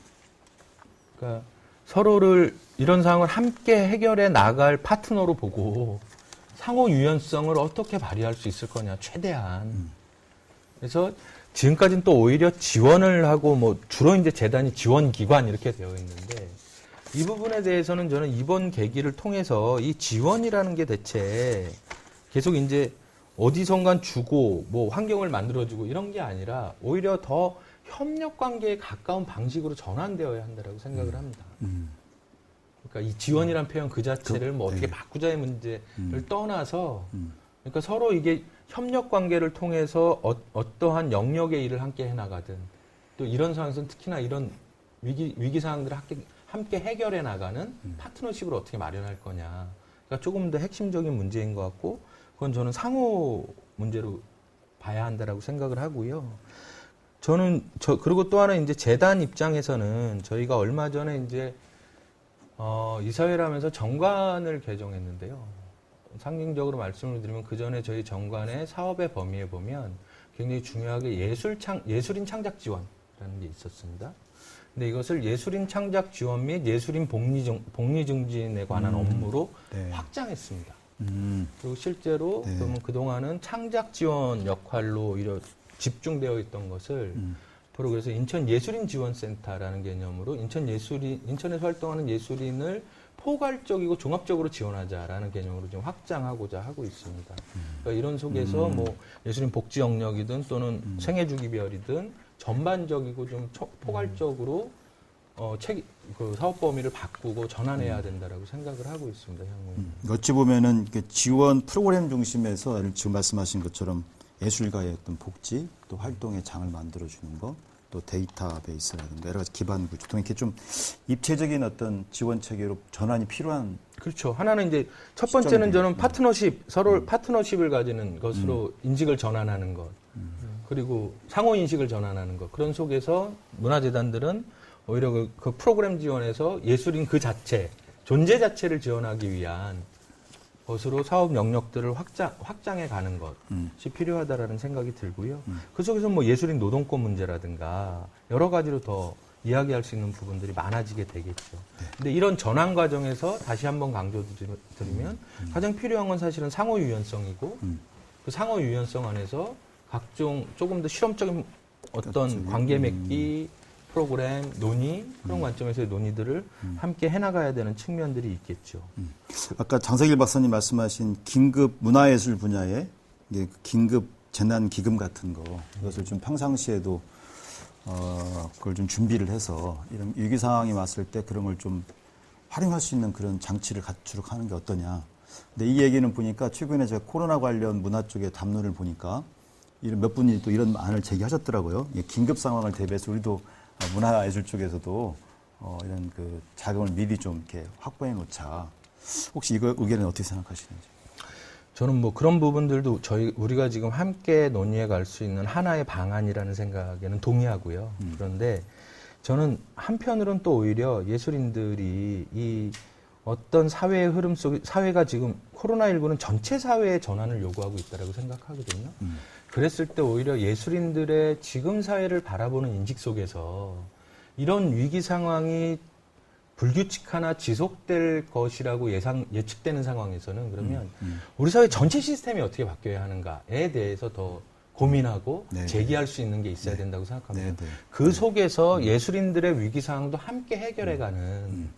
그러니까 서로를 이런 상황을 함께 해결해 나갈 파트너로 보고 상호 유연성을 어떻게 발휘할 수 있을 거냐 최대한. 그래서 지금까지는 또 오히려 지원을 하고 뭐 주로 이제 재단이 지원 기관 이렇게 되어 있는데 이 부분에 대해서는 저는 이번 계기를 통해서 이 지원이라는 게 대체 계속 이제 어디선간 주고 뭐 환경을 만들어주고 이런 게 아니라 오히려 더 협력 관계에 가까운 방식으로 전환되어야 한다라고 생각을 합니다. 그러니까 이 지원이란 표현 그 자체를 뭐 어떻게 바꾸자의 문제를 떠나서 그러니까 서로 이게 협력 관계를 통해서 어떠한 영역의 일을 함께 해나가든 또 이런 상황에서는 특히나 이런 위기 상황들을 함께 해결해 나가는 파트너십을 어떻게 마련할 거냐. 그러니까 조금 더 핵심적인 문제인 것 같고 그건 저는 상호 문제로 봐야 한다라고 생각을 하고요. 그리고 또 하나 이제 재단 입장에서는 저희가 얼마 전에 이제 이사회를 하면서 정관을 개정했는데요. 상징적으로 말씀을 드리면 그 전에 저희 정관의 사업의 범위에 보면 굉장히 중요하게 예술인 창작 지원이라는 게 있었습니다. 근데 이것을 예술인 창작 지원 및 예술인 복리 증진에 관한 업무로 확장했습니다. 그리고 실제로 그러면 그동안은 창작 지원 역할로 오히려 집중되어 있던 것을 바로 그래서 인천 예술인 지원센터라는 개념으로 인천에서 활동하는 예술인을 포괄적이고 종합적으로 지원하자라는 개념으로 좀 확장하고자 하고 있습니다. 그러니까 이런 속에서 뭐 예술인 복지 영역이든 또는 생애주기별이든 전반적이고 좀 포괄적으로 그 사업 범위를 바꾸고 전환해야 된다라고 생각을 하고 있습니다. 향후에. 어찌 보면은 지원 프로그램 중심에서 지금 말씀하신 것처럼 예술가의 어떤 복지, 또 활동의 장을 만들어주는 것, 또 데이터베이스라든가 여러 가지 기반 구조 등 이렇게 좀 입체적인 어떤 지원 체계로 전환이 필요한. 그렇죠. 하나는 이제 첫 번째는 저는 서로 파트너십을 가지는 것으로 인식을 전환하는 것. 그리고 상호 인식을 전환하는 것. 그런 속에서 문화재단들은 오히려 그 프로그램 지원에서 예술인 그 자체, 존재 자체를 지원하기 위한 것으로 사업 영역들을 확장해 가는 것이 필요하다라는 생각이 들고요. 그 속에서 뭐 예술인 노동권 문제라든가 여러 가지로 더 이야기할 수 있는 부분들이 많아지게 되겠죠. 근데 이런 전환 과정에서 다시 한번 강조드리면 가장 필요한 건 사실은 상호 유연성이고 그 상호 유연성 안에서 각종 조금 더 실험적인 어떤 관계 맺기 프로그램, 논의, 그런 관점에서의 논의들을 함께 해나가야 되는 측면들이 있겠죠. 아까 장석일 박사님 말씀하신 긴급 문화예술 분야에 긴급 재난 기금 같은 거, 이것을 좀 평상시에도 그걸 좀 준비를 해서 이런 위기 상황이 왔을 때 그런 걸 좀 활용할 수 있는 그런 장치를 갖추도록 하는 게 어떠냐. 근데 이 얘기는 보니까 최근에 제가 코로나 관련 문화 쪽의 담론을 보니까 몇 분이 또 이런 안을 제기하셨더라고요. 긴급 상황을 대비해서 우리도 문화예술 쪽에서도 이런 그 자금을 미리 좀 이렇게 확보해 놓자. 혹시 이거 의견은 어떻게 생각하시는지? 저는 뭐 그런 부분들도 우리가 지금 함께 논의해 갈 수 있는 하나의 방안이라는 생각에는 동의하고요. 그런데 저는 한편으로는 또 오히려 예술인들이 이 어떤 사회의 흐름 속에, 사회가 지금 코로나19는 전체 사회의 전환을 요구하고 있다고 생각하거든요. 그랬을 때 오히려 예술인들의 지금 사회를 바라보는 인식 속에서 이런 위기 상황이 불규칙하나 지속될 것이라고 예측되는 상황에서는 그러면 우리 사회 전체 시스템이 어떻게 바뀌어야 하는가에 대해서 더 고민하고 네. 제기할 수 있는 게 있어야 된다고 생각합니다. 네. 그 속에서 예술인들의 위기 상황도 함께 해결해가는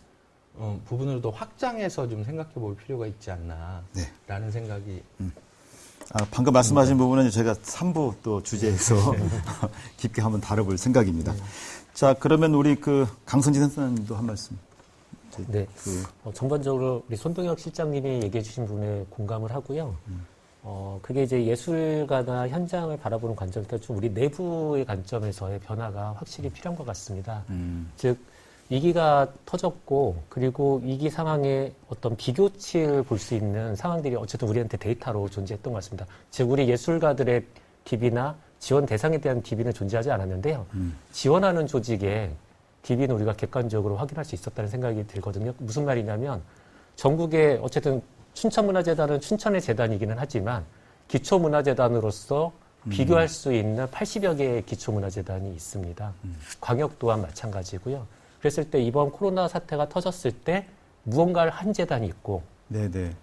부분으로 더 확장해서 좀 생각해 볼 필요가 있지 않나라는 생각이. 방금 말씀하신 부분은 제가 3부 또 주제에서 깊게 한번 다뤄볼 생각입니다. 자, 그러면 우리 그 강선진 선생님도 한 말씀. 네. 전반적으로 우리 손동혁 실장님이 얘기해 주신 부분에 공감을 하고요. 그게 이제 예술가나 현장을 바라보는 관점에서 좀 우리 내부의 관점에서의 변화가 확실히 필요한 것 같습니다. 즉, 위기가 터졌고, 그리고 위기 상황에 어떤 비교치를 볼 수 있는 상황들이 어쨌든 우리한테 데이터로 존재했던 것 같습니다. 즉, 우리 예술가들의 DB나 지원 대상에 대한 DB는 존재하지 않았는데요. 지원하는 조직의 DB는 우리가 객관적으로 확인할 수 있었다는 생각이 들거든요. 무슨 말이냐면, 전국에 어쨌든 춘천문화재단은 춘천의 재단이기는 하지만 기초문화재단으로서 비교할 수 있는 80여 개의 기초문화재단이 있습니다. 광역 또한 마찬가지고요. 그랬을 때 이번 코로나 사태가 터졌을 때 무언가를 한 재단이 있고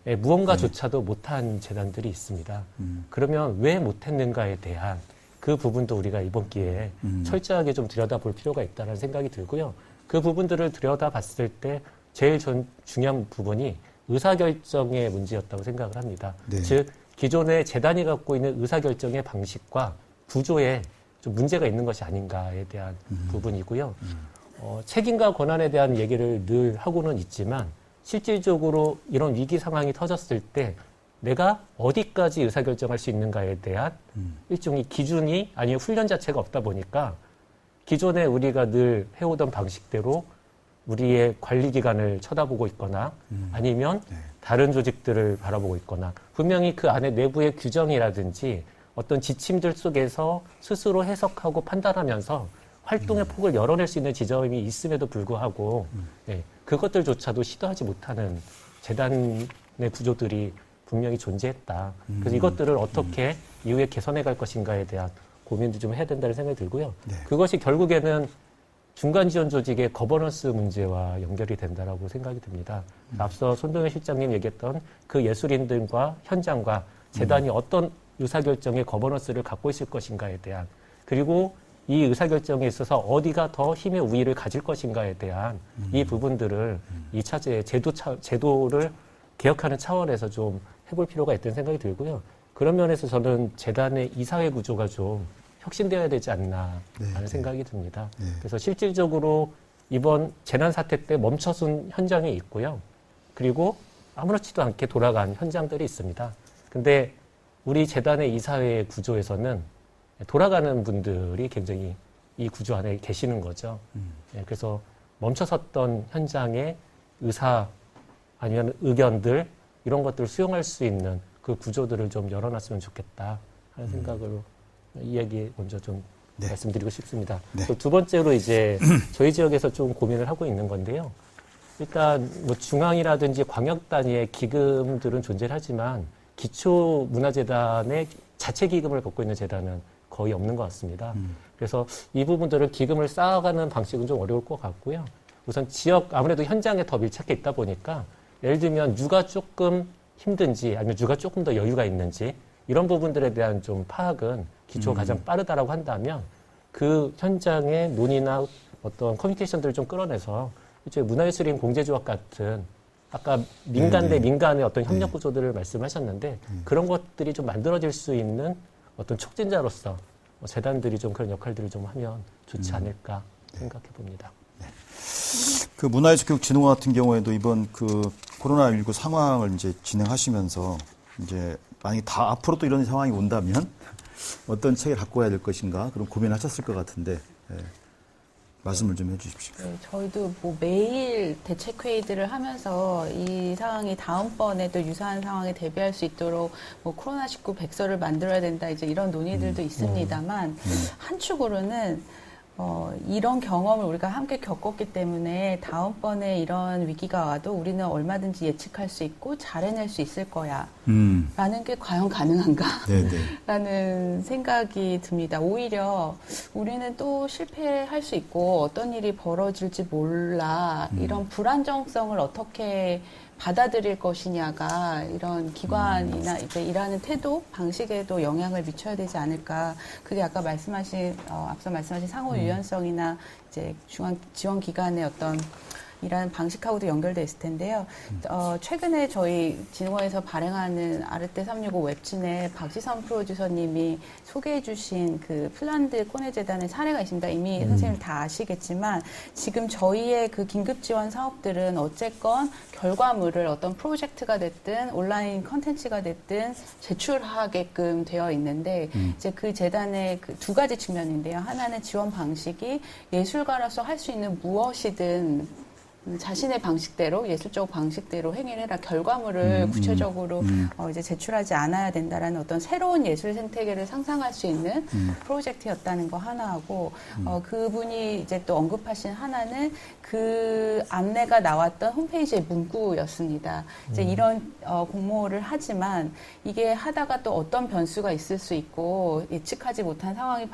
무언가조차도 못한 재단들이 있습니다. 그러면 왜 못했는가에 대한 그 부분도 우리가 이번 기회에 철저하게 좀 들여다볼 필요가 있다는 생각이 들고요. 그 부분들을 들여다봤을 때 제일 중요한 부분이 의사결정의 문제였다고 생각을 합니다. 네. 즉 기존의 재단이 갖고 있는 의사결정의 방식과 구조에 좀 문제가 있는 것이 아닌가에 대한 부분이고요. 책임과 권한에 대한 얘기를 늘 하고는 있지만 실질적으로 이런 위기 상황이 터졌을 때 내가 어디까지 의사결정할 수 있는가에 대한 일종의 기준이 아니면 훈련 자체가 없다 보니까 기존에 우리가 늘 해오던 방식대로 우리의 관리기관을 쳐다보고 있거나 아니면 다른 조직들을 바라보고 있거나 분명히 그 안에 내부의 규정이라든지 어떤 지침들 속에서 스스로 해석하고 판단하면서 활동의 폭을 열어낼 수 있는 지점이 있음에도 불구하고 그것들조차도 시도하지 못하는 재단의 구조들이 분명히 존재했다. 그래서 이것들을 어떻게 이후에 개선해 갈 것인가에 대한 고민도 좀 해야 된다는 생각이 들고요. 그것이 결국에는 중간 지원 조직의 거버넌스 문제와 연결이 된다라고 생각이 듭니다. 앞서 손동현 실장님 얘기했던 그 예술인들과 현장과 재단이 어떤 의사결정의 거버넌스를 갖고 있을 것인가에 대한 그리고 이 의사결정에 있어서 어디가 더 힘의 우위를 가질 것인가에 대한 이 부분들을 2차제 제도를 개혁하는 차원에서 좀 해볼 필요가 있다는 생각이 들고요. 그런 면에서 저는 재단의 이사회 구조가 좀 혁신되어야 되지 않나 하는 생각이 듭니다. 그래서 실질적으로 이번 재난 사태 때 멈춰선 현장이 있고요. 그리고 아무렇지도 않게 돌아간 현장들이 있습니다. 근데 우리 재단의 이사회 구조에서는 돌아가는 분들이 굉장히 이 구조 안에 계시는 거죠. 그래서 멈춰섰던 현장의 의사 아니면 의견들 이런 것들을 수용할 수 있는 그 구조들을 좀 열어놨으면 좋겠다 하는 생각으로 이 얘기 먼저 좀 말씀드리고 싶습니다. 또 두 번째로 이제 저희 지역에서 좀 고민을 하고 있는 건데요. 일단 뭐 중앙이라든지 광역 단위의 기금들은 존재하지만 기초문화재단의 자체 기금을 갖고 있는 재단은 거의 없는 것 같습니다. 그래서 이 부분들을 기금을 쌓아가는 방식은 좀 어려울 것 같고요. 우선 지역 아무래도 현장에 더 밀착해 있다 보니까 예를 들면 누가 조금 힘든지 아니면 누가 조금 더 여유가 있는지 이런 부분들에 대한 좀 파악은 기초가 가장 빠르다라고 한다면 그 현장의 논의나 어떤 커뮤니케이션들을 좀 끌어내서 이제 문화예술인 공제조합 같은 아까 민간 대 민간의 어떤 협력 구조들을 말씀하셨는데 그런 것들이 좀 만들어질 수 있는 어떤 촉진자로서 재단들이 좀 그런 역할들을 좀 하면 좋지 않을까 생각해 봅니다. 그 문화예술교육진흥원 같은 경우에도 이번 그 코로나19 상황을 이제 진행하시면서 이제 만약에 다 앞으로 또 이런 상황이 온다면 어떤 책을 갖고 와야 될 것인가 그런 고민하셨을 것 같은데 말씀을 좀 해주십시오. 네, 저희도 뭐 매일 대책회의들을 하면서 이 상황이 다음번에도 유사한 상황에 대비할 수 있도록 뭐 코로나19 백서를 만들어야 된다 이제 이런 논의들도 있습니다만 한축으로는 이런 경험을 우리가 함께 겪었기 때문에 다음번에 이런 위기가 와도 우리는 얼마든지 예측할 수 있고 잘 해낼 수 있을 거야. 라는 게 과연 가능한가? 네네. 라는 생각이 듭니다. 오히려 우리는 또 실패할 수 있고 어떤 일이 벌어질지 몰라. 이런 불안정성을 어떻게 받아들일 것이냐가 이런 기관이나 이제 일하는 태도, 방식에도 영향을 미쳐야 되지 않을까. 그게 아까 앞서 말씀하신 상호 유연성이나 이제 중앙 지원 기관의 어떤 일하는 방식하고도 연결돼 있을 텐데요. 최근에 저희 진흥원에서 발행하는 아르테 365 웹진에 박지선 프로듀서님이 소개해 주신 그 핀란드 코네재단의 사례가 있습니다. 이미 선생님 다 아시겠지만 지금 저희의 그 긴급 지원 사업들은 어쨌건 결과물을 어떤 프로젝트가 됐든 온라인 컨텐츠가 됐든 제출하게끔 되어 있는데 이제 그 재단의 그 두 가지 측면인데요. 하나는 지원 방식이 예술가로서 할 수 있는 무엇이든 자신의 방식대로 예술적 방식대로 행위를 해라 결과물을 구체적으로 이제 제출하지 않아야 된다라는 어떤 새로운 예술 생태계를 상상할 수 있는 프로젝트였다는 거 하나하고 그분이 이제 또 언급하신 하나는 그 안내가 나왔던 홈페이지의 문구였습니다. 이제 이런 공모를 하지만 이게 하다가 또 어떤 변수가 있을 수 있고 예측하지 못한 상황이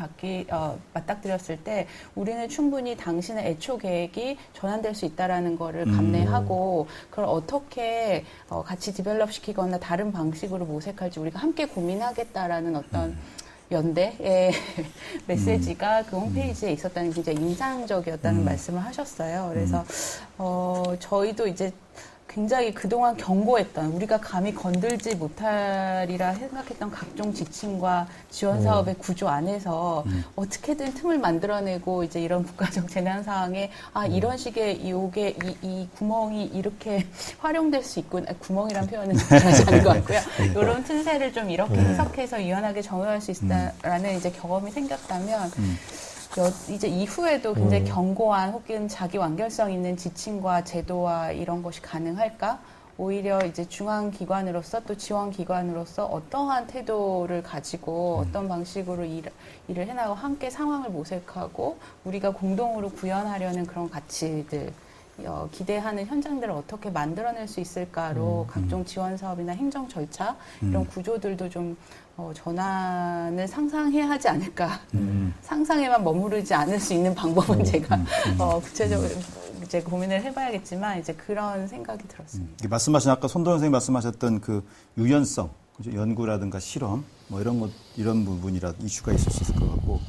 맞닥뜨렸을 때 우리는 충분히 당신의 애초 계획이 전환될 수 있다라는 거를 감내하고 그걸 어떻게 같이 디벨롭 시키거나 다른 방식으로 모색할지 우리가 함께 고민하겠다라는 어떤 연대의 메시지가 그 홈페이지에 있었다는 게 굉장히 인상적이었다는 말씀을 하셨어요. 그래서 저희도 이제 굉장히 그동안 경고했던 우리가 감히 건들지 못하리라 생각했던 각종 지침과 지원 사업의 구조 안에서 어떻게든 틈을 만들어내고 이제 이런 국가적 재난 상황에 이런 식의 이 구멍이 이렇게 활용될 수 있군. 구멍이란 표현은 잘하지 않은 것 같고요. 이런 틈새를 좀 이렇게 해석해서 유연하게 정의할 수 있다라는 이제 경험이 생겼다면 이제 이후에도 굉장히 견고한 혹은 자기 완결성 있는 지침과 제도와 이런 것이 가능할까? 오히려 이제 중앙기관으로서 또 지원기관으로서 어떠한 태도를 가지고 어떤 방식으로 일을 해나가고 함께 상황을 모색하고 우리가 공동으로 구현하려는 그런 가치들 기대하는 현장들을 어떻게 만들어낼 수 있을까로 각종 지원 사업이나 행정 절차 이런 구조들도 좀 전환을 상상해야 하지 않을까. 상상에만 머무르지 않을 수 있는 방법은 제가 구체적으로 이제 고민을 해봐야겠지만 이제 그런 생각이 들었습니다. 말씀하신 아까 손도영 선생님 말씀하셨던 그 유연성, 그죠? 연구라든가 실험 뭐 이런 부분이라 이슈가 있을 수 있을 것 같고.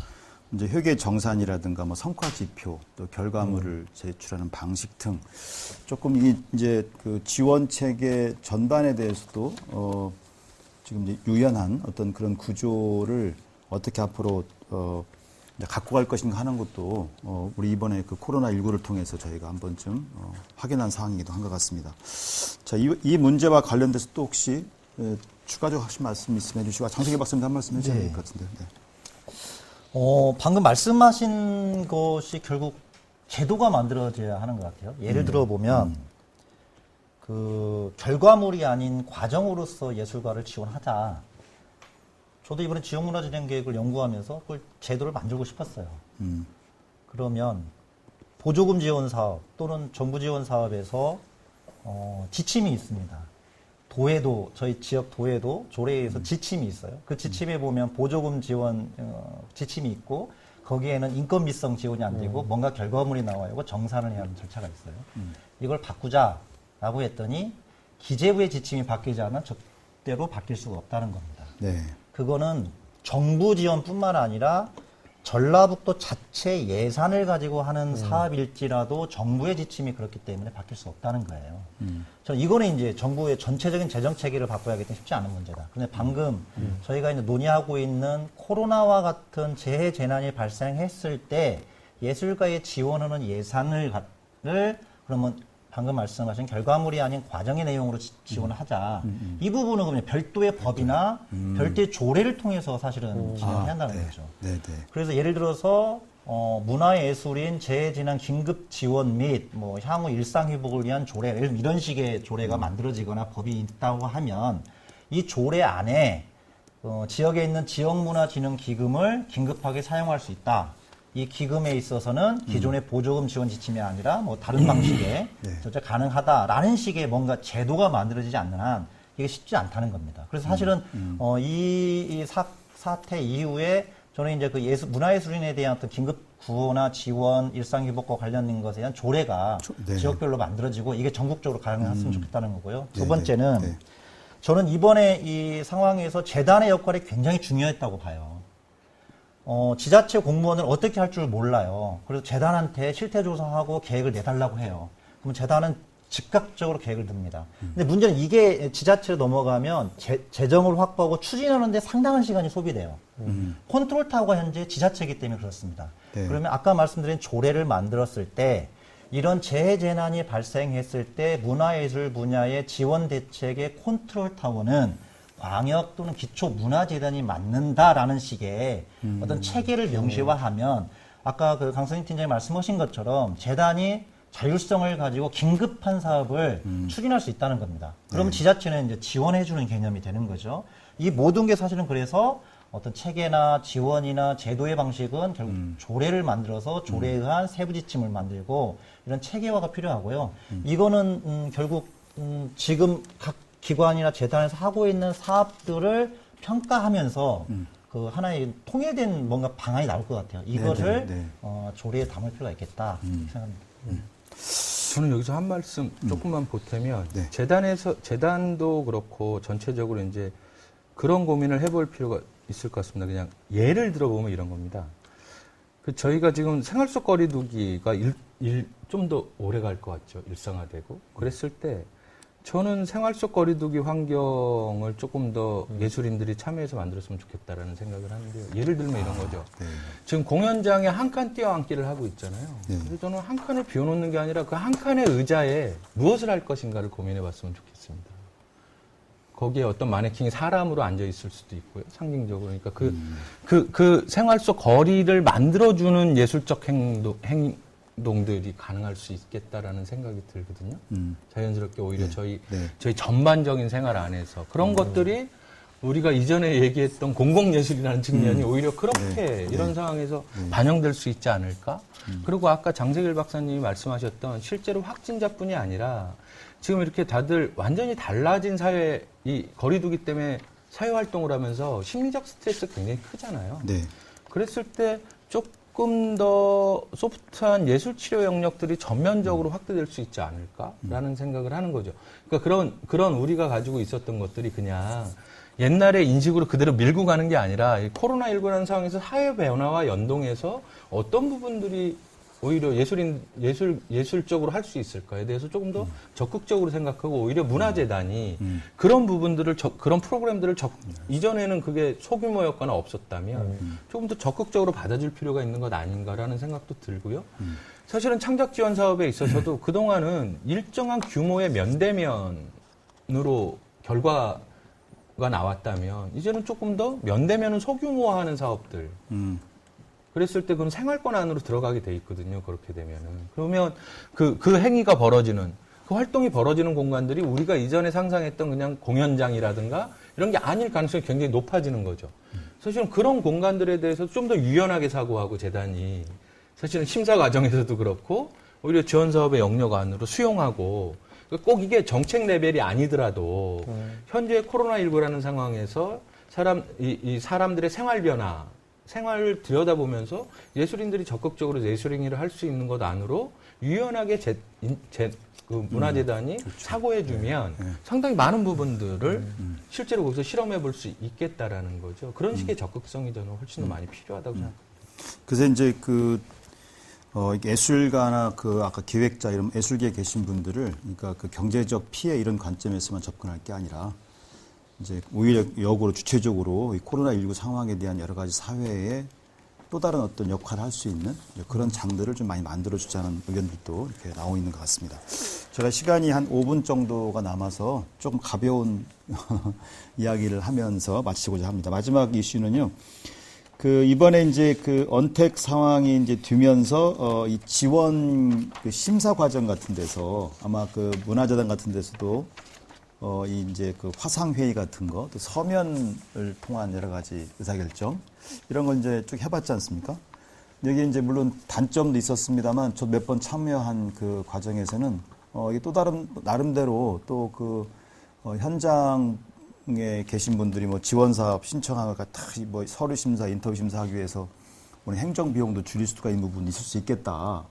이제 회계 정산이라든가 뭐 성과 지표 또 결과물을 제출하는 방식 등 조금 이제 그 지원 체계 전반에 대해서도 지금 이제 유연한 어떤 그런 구조를 어떻게 앞으로 이제 갖고 갈 것인가 하는 것도 우리 이번에 그 코로나19를 통해서 저희가 한 번쯤 확인한 사항이기도 한 것 같습니다. 자, 이 문제와 관련돼서 또 혹시 추가적으로 하신 말씀 있으면 해주시고 장석희 박사님도 한 말씀 해주셔야 될 것 같은데. 네. 방금 말씀하신 것이 결국 제도가 만들어져야 하는 것 같아요. 예를 들어 보면, 그, 결과물이 아닌 과정으로서 예술가를 지원하자. 저도 이번에 지역문화진흥계획을 연구하면서 그걸 제도를 만들고 싶었어요. 그러면, 보조금 지원 사업 또는 정부 지원 사업에서, 지침이 있습니다. 도에도 저희 지역 도에도 조례에서 지침이 있어요. 그 지침에 보면 보조금 지원 지침이 있고 거기에는 인건비성 지원이 안 되고 뭔가 결과물이 나와야 하고 정산을 해야 하는 절차가 있어요. 이걸 바꾸자라고 했더니 기재부의 지침이 바뀌지 않으면 절대로 바뀔 수가 없다는 겁니다. 네. 그거는 정부 지원뿐만 아니라 전라북도 자체 예산을 가지고 하는 사업일지라도 정부의 지침이 그렇기 때문에 바뀔 수 없다는 거예요. 저는 이거는 이제 정부의 전체적인 재정 체계를 바꿔야기 때문에 쉽지 않은 문제다. 그런데 방금 저희가 이제 논의하고 있는 코로나와 같은 재해 재난이 발생했을 때 예술가에 지원하는 예산을 그러면 방금 말씀하신 결과물이 아닌 과정의 내용으로 지원을 하자. 이 부분은 그냥 별도의 법이나 별도의 조례를 통해서 사실은 진행해야 한다는 거죠. 네. 그래서 예를 들어서 문화예술인 재해재난 긴급 지원 및 뭐 향후 일상 회복을 위한 조례 이런 식의 조례가 만들어지거나 법이 있다고 하면 이 조례 안에 지역에 있는 지역문화진흥기금을 긴급하게 사용할 수 있다. 이 기금에 있어서는 기존의 보조금 지원 지침이 아니라 뭐 다른 방식의 조제 가능하다라는 식의 뭔가 제도가 만들어지지 않는 한 이게 쉽지 않다는 겁니다. 그래서 사실은 이 사태 이후에 저는 이제 그 문화예술인에 대한 어떤 긴급 구호나 지원, 일상회복과 관련된 것에 대한 조례가 지역별로 만들어지고 이게 전국적으로 가능했으면 좋겠다는 거고요. 두 번째는 저는 이번에 이 상황에서 재단의 역할이 굉장히 중요했다고 봐요. 지자체 공무원을 어떻게 할 줄 몰라요. 그래서 재단한테 실태조사하고 계획을 내달라고 해요. 그럼 재단은 즉각적으로 계획을 듭니다. 근데 문제는 이게 지자체로 넘어가면 재정을 확보하고 추진하는데 상당한 시간이 소비돼요. 컨트롤 타워가 현재 지자체이기 때문에 그렇습니다. 그러면 아까 말씀드린 조례를 만들었을 때 이런 재해재난이 발생했을 때 문화예술 분야의 지원 대책의 컨트롤 타워는 광역 또는 기초문화재단이 맡는다라는 식의 어떤 체계를 명시화하면 아까 그 강선희 팀장이 말씀하신 것처럼 재단이 자율성을 가지고 긴급한 사업을 추진할 수 있다는 겁니다. 그러면 지자체는 이제 지원해주는 개념이 되는 거죠. 이 모든 게 사실은 그래서 어떤 체계나 지원이나 제도의 방식은 결국 조례를 만들어서 조례에 의한 세부 지침을 만들고 이런 체계화가 필요하고요. 이거는 결국 지금 각 기관이나 재단에서 하고 있는 사업들을 평가하면서 그 하나의 통일된 뭔가 방안이 나올 것 같아요. 이것을 조례에 담을 필요가 있겠다 생각합니다. 저는 여기서 한 말씀 조금만 보태면 재단도 그렇고 전체적으로 이제 그런 고민을 해볼 필요가 있을 것 같습니다. 그냥 예를 들어보면 이런 겁니다. 저희가 지금 생활 속 거리두기가 좀 더 오래 갈 것 같죠. 일상화되고. 그랬을 때 저는 생활 속 거리두기 환경을 조금 더 예술인들이 참여해서 만들었으면 좋겠다라는 생각을 하는데요. 예를 들면 이런 거죠. 지금 공연장에 한 칸 띄어앉기를 하고 있잖아요. 그래서 저는 한 칸을 비워놓는 게 아니라 그 한 칸의 의자에 무엇을 할 것인가를 고민해봤으면 좋겠습니다. 거기에 어떤 마네킹이 사람으로 앉아있을 수도 있고요. 상징적으로. 그러니까 그 생활 속 거리를 만들어주는 예술적 행동들이 가능할 수 있겠다라는 생각이 들거든요. 자연스럽게 오히려 저희 전반적인 생활 안에서 그런 것들이 우리가 이전에 얘기했던 공공예술이라는 측면이 오히려 그렇게 이런 상황에서 반영될 수 있지 않을까? 그리고 아까 장세길 박사님이 말씀하셨던 실제로 확진자뿐이 아니라 지금 이렇게 다들 완전히 달라진 사회, 이 거리두기 때문에 사회활동을 하면서 심리적 스트레스가 굉장히 크잖아요. 그랬을 때 조금 더 소프트한 예술치료 영역들이 전면적으로 확대될 수 있지 않을까라는 생각을 하는 거죠. 그러니까 그런 우리가 가지고 있었던 것들이 그냥 옛날의 인식으로 그대로 밀고 가는 게 아니라 코로나19라는 상황에서 사회 변화와 연동해서 어떤 부분들이 오히려 예술적으로 할 수 있을까에 대해서 조금 더 적극적으로 생각하고 오히려 문화재단이 그런 부분들을, 그런 프로그램들을 이전에는 그게 소규모였거나 없었다면 조금 더 적극적으로 받아줄 필요가 있는 것 아닌가라는 생각도 들고요. 사실은 창작 지원 사업에 있어서도 그동안은 일정한 규모의 면대면으로 결과가 나왔다면 이제는 조금 더 면대면은 소규모화하는 사업들. 그랬을 때 그건 생활권 안으로 들어가게 돼 있거든요. 그렇게 되면은. 그러면 그 행위가 벌어지는, 그 활동이 벌어지는 공간들이 우리가 이전에 상상했던 그냥 공연장이라든가 이런 게 아닐 가능성이 굉장히 높아지는 거죠. 사실은 그런 공간들에 대해서 좀 더 유연하게 사고하고 재단이 사실은 심사 과정에서도 그렇고 오히려 지원 사업의 영역 안으로 수용하고 꼭 이게 정책 레벨이 아니더라도 현재 코로나19라는 상황에서 이 사람들의 생활 변화, 생활을 들여다보면서 예술인들이 적극적으로 예술행위를 할 수 있는 것 안으로 유연하게 그 문화재단이 사고해주면 상당히 많은 부분들을 실제로 거기서 실험해 볼 수 있겠다라는 거죠. 그런 식의 적극성이 저는 훨씬 더 많이 필요하다고 생각합니다. 그래서 이제 예술가나 아까 기획자 이런 예술계에 계신 분들을 그러니까 그 경제적 피해 이런 관점에서만 접근할 게 아니라 이제 오히려 역으로 주체적으로 이 코로나19 상황에 대한 여러 가지 사회에 또 다른 어떤 역할을 할 수 있는 그런 장들을 좀 많이 만들어주자는 의견들도 이렇게 나오고 있는 것 같습니다. 제가 시간이 한 5분 정도가 남아서 조금 가벼운 이야기를 하면서 마치고자 합니다. 마지막 이슈는요. 이번에 이제 언택 상황이 이제 되면서, 이 지원 심사 과정 같은 데서 아마 문화재단 같은 데서도, 이제 화상회의 같은 거, 또 서면을 통한 여러 가지 의사결정, 이런 걸 이제 쭉 해봤지 않습니까? 여기 이제 물론 단점도 있었습니다만, 저 몇 번 참여한 그 과정에서는, 이게 또 나름대로 또 현장에 계신 분들이 지원 사업 신청하니까 다 서류 심사, 인터뷰 심사하기 위해서 오늘 행정 비용도 줄일 수가 있는 부분이 있을 수 있겠다.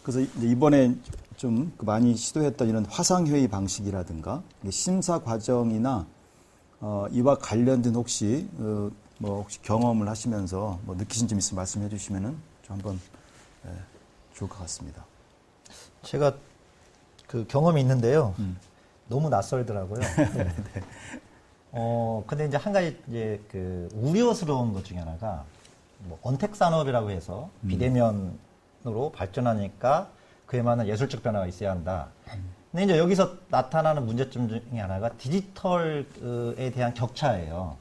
그래서 이제 이번에 좀 많이 시도했던 이런 화상회의 방식이라든가 심사 과정이나 이와 관련된 혹시 경험을 하시면서 느끼신 점 있으면 말씀해 주시면은 좀 한번 좋을 것 같습니다. 제가 경험이 있는데요. 너무 낯설더라고요. 네. 근데 이제 한 가지 이제 우려스러운 것 중에 하나가 언택 산업이라고 해서 비대면으로 발전하니까 그에 맞는 예술적 변화가 있어야 한다. 근데 이제 여기서 나타나는 문제점 중에 하나가 디지털에 대한 격차예요.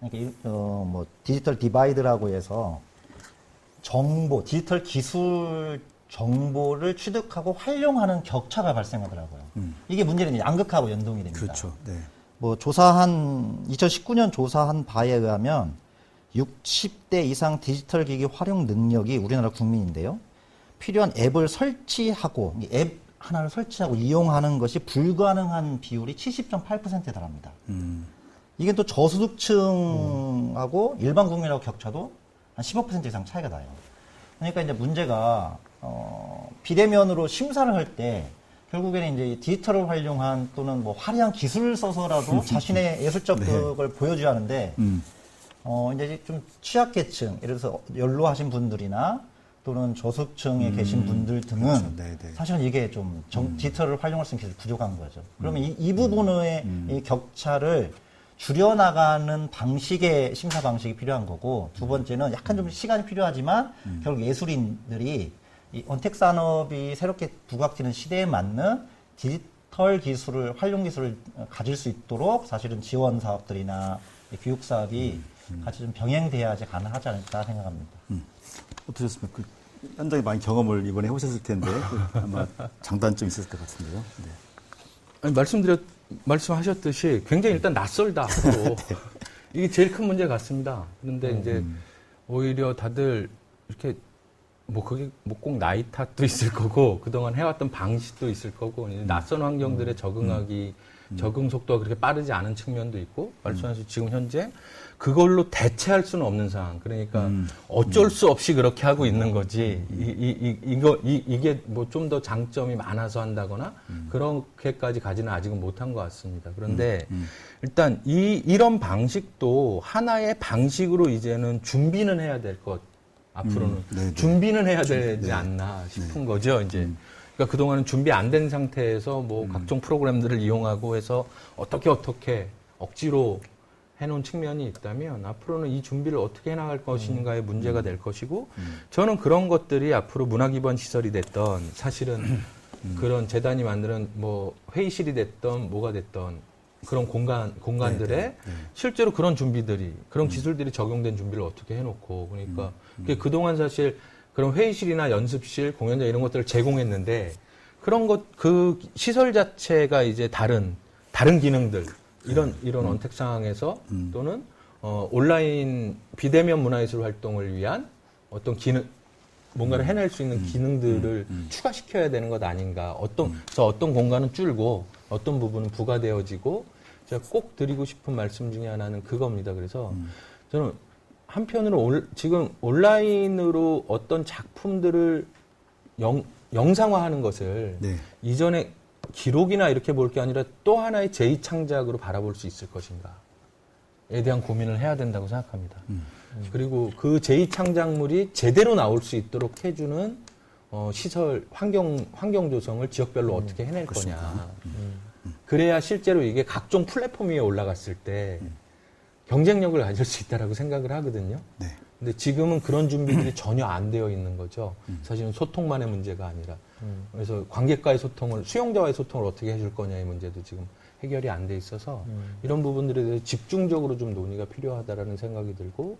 그러니까 디지털 디바이드라고 해서 디지털 기술 정보를 취득하고 활용하는 격차가 발생하더라고요. 이게 문제는 양극화하고 연동이 됩니다. 그렇죠. 네. 2019년 조사한 바에 의하면 60대 이상 디지털 기기 활용 능력이 우리나라 국민인데요. 필요한 앱을 설치하고, 앱 하나를 설치하고 이용하는 것이 불가능한 비율이 70.8%에 달합니다. 이게 또 저소득층하고 일반 국민하고 격차도 한 15% 이상 차이가 나요. 그러니까 이제 문제가, 비대면으로 심사를 할 때, 결국에는 이제 디지털을 활용한 또는 화려한 기술을 써서라도 자신의 예술적 걸 보여줘야 하는데, 이제 좀 취약계층, 예를 들어서 연로하신 분들이나 또는 저소득층에 계신 분들 등은 그렇죠. 사실은 이게 좀 디지털을 활용할 수 있는 기술이 부족한 거죠. 그러면 이 부분의 이 격차를 줄여나가는 방식의 심사 방식이 필요한 거고, 두 번째는 약간 좀 시간이 필요하지만 결국 예술인들이 이 언택 산업이 새롭게 부각되는 시대에 맞는 디지털 기술을, 활용 기술을 가질 수 있도록 사실은 지원 사업들이나 교육 사업이 같이 좀 병행돼야지 가능하지 않을까 생각합니다. 어떠셨습니까? 현장에 많이 경험을 이번에 해보셨을 텐데 아마 장단점이 있었을 것 같은데요. 네. 아니, 말씀하셨듯이 굉장히 일단 낯설다. 서로. 이게 제일 큰 문제 같습니다. 그런데 이제 오히려 다들 이렇게 그게 꼭 나이 탓도 있을 거고 그동안 해왔던 방식도 있을 거고 낯선 환경들에 적응 속도가 그렇게 빠르지 않은 측면도 있고 말씀하신 지금 현재 그걸로 대체할 수는 없는 상황. 그러니까 어쩔 수 없이 그렇게 하고 있는 거지. 이게 좀 더 장점이 많아서 한다거나 그렇게까지 가지는 아직은 못한 것 같습니다. 그런데 일단 이런 방식도 하나의 방식으로 이제는 준비는 해야 될 것. 앞으로는 준비는 해야 되지 않나 싶은 거죠. 이제 그러니까 그동안은 준비 안 된 상태에서 각종 프로그램들을 이용하고 해서 어떻게 억지로 해놓은 측면이 있다면 앞으로는 이 준비를 어떻게 해나갈 것인가의 문제가 될 것이고 저는 그런 것들이 앞으로 문화기반 시설이 됐던 사실은 그런 재단이 만드는 회의실이 됐던 뭐가 됐던 그런 공간들에 실제로 그런 준비들이 그런 기술들이 적용된 준비를 어떻게 해놓고 그러니까 그동안 사실 그런 회의실이나 연습실, 공연장 이런 것들을 제공했는데 그 시설 자체가 이제 다른 기능들 이런 언택 상황에서 또는 온라인 비대면 문화예술 활동을 위한 어떤 기능 뭔가를 해낼 수 있는 기능들을 추가시켜야 되는 것 아닌가. 어떤 공간은 줄고 어떤 부분은 부가되어지고 제가 꼭 드리고 싶은 말씀 중에 하나는 그겁니다. 그래서 저는 한편으로 지금 온라인으로 어떤 작품들을 영상화하는 것을 이전에 기록이나 이렇게 볼 게 아니라 또 하나의 제2창작으로 바라볼 수 있을 것인가에 대한 고민을 해야 된다고 생각합니다. 그리고 그 제2창작물이 제대로 나올 수 있도록 해주는 시설, 환경 조성을 지역별로 어떻게 해낼 거냐. 그래야 실제로 이게 각종 플랫폼 위에 올라갔을 때 경쟁력을 가질 수 있다라고 생각을 하거든요. 근데 지금은 그런 준비들이 전혀 안 되어 있는 거죠. 사실은 소통만의 문제가 아니라. 그래서 관객과의 소통을, 수용자와의 소통을 어떻게 해줄 거냐의 문제도 지금 해결이 안 돼 있어서 이런 부분들에 대해서 집중적으로 좀 논의가 필요하다라는 생각이 들고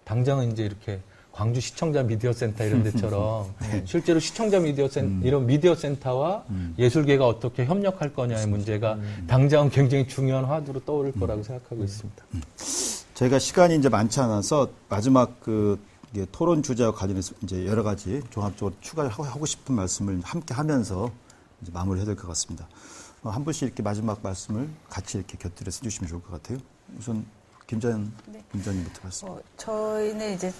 당장은 이제 이렇게 광주 시청자 미디어 센터 이런 데처럼 실제로 시청자 미디어 이런 미디어 센터와 예술계가 어떻게 협력할 거냐의 문제가 당장은 굉장히 중요한 화두로 떠오를 거라고 생각하고 있습니다. 저희가 시간이 이제 많지 않아서 마지막 이게 토론 주제와 관련해서 이제 여러 가지 종합적으로 추가하고 싶은 말씀을 함께 하면서 이제 마무리해야 될 것 같습니다. 한 분씩 이렇게 마지막 말씀을 같이 이렇게 곁들여서 해주시면 좋을 것 같아요. 우선 김전 김전님부터 말씀. 저희는 이제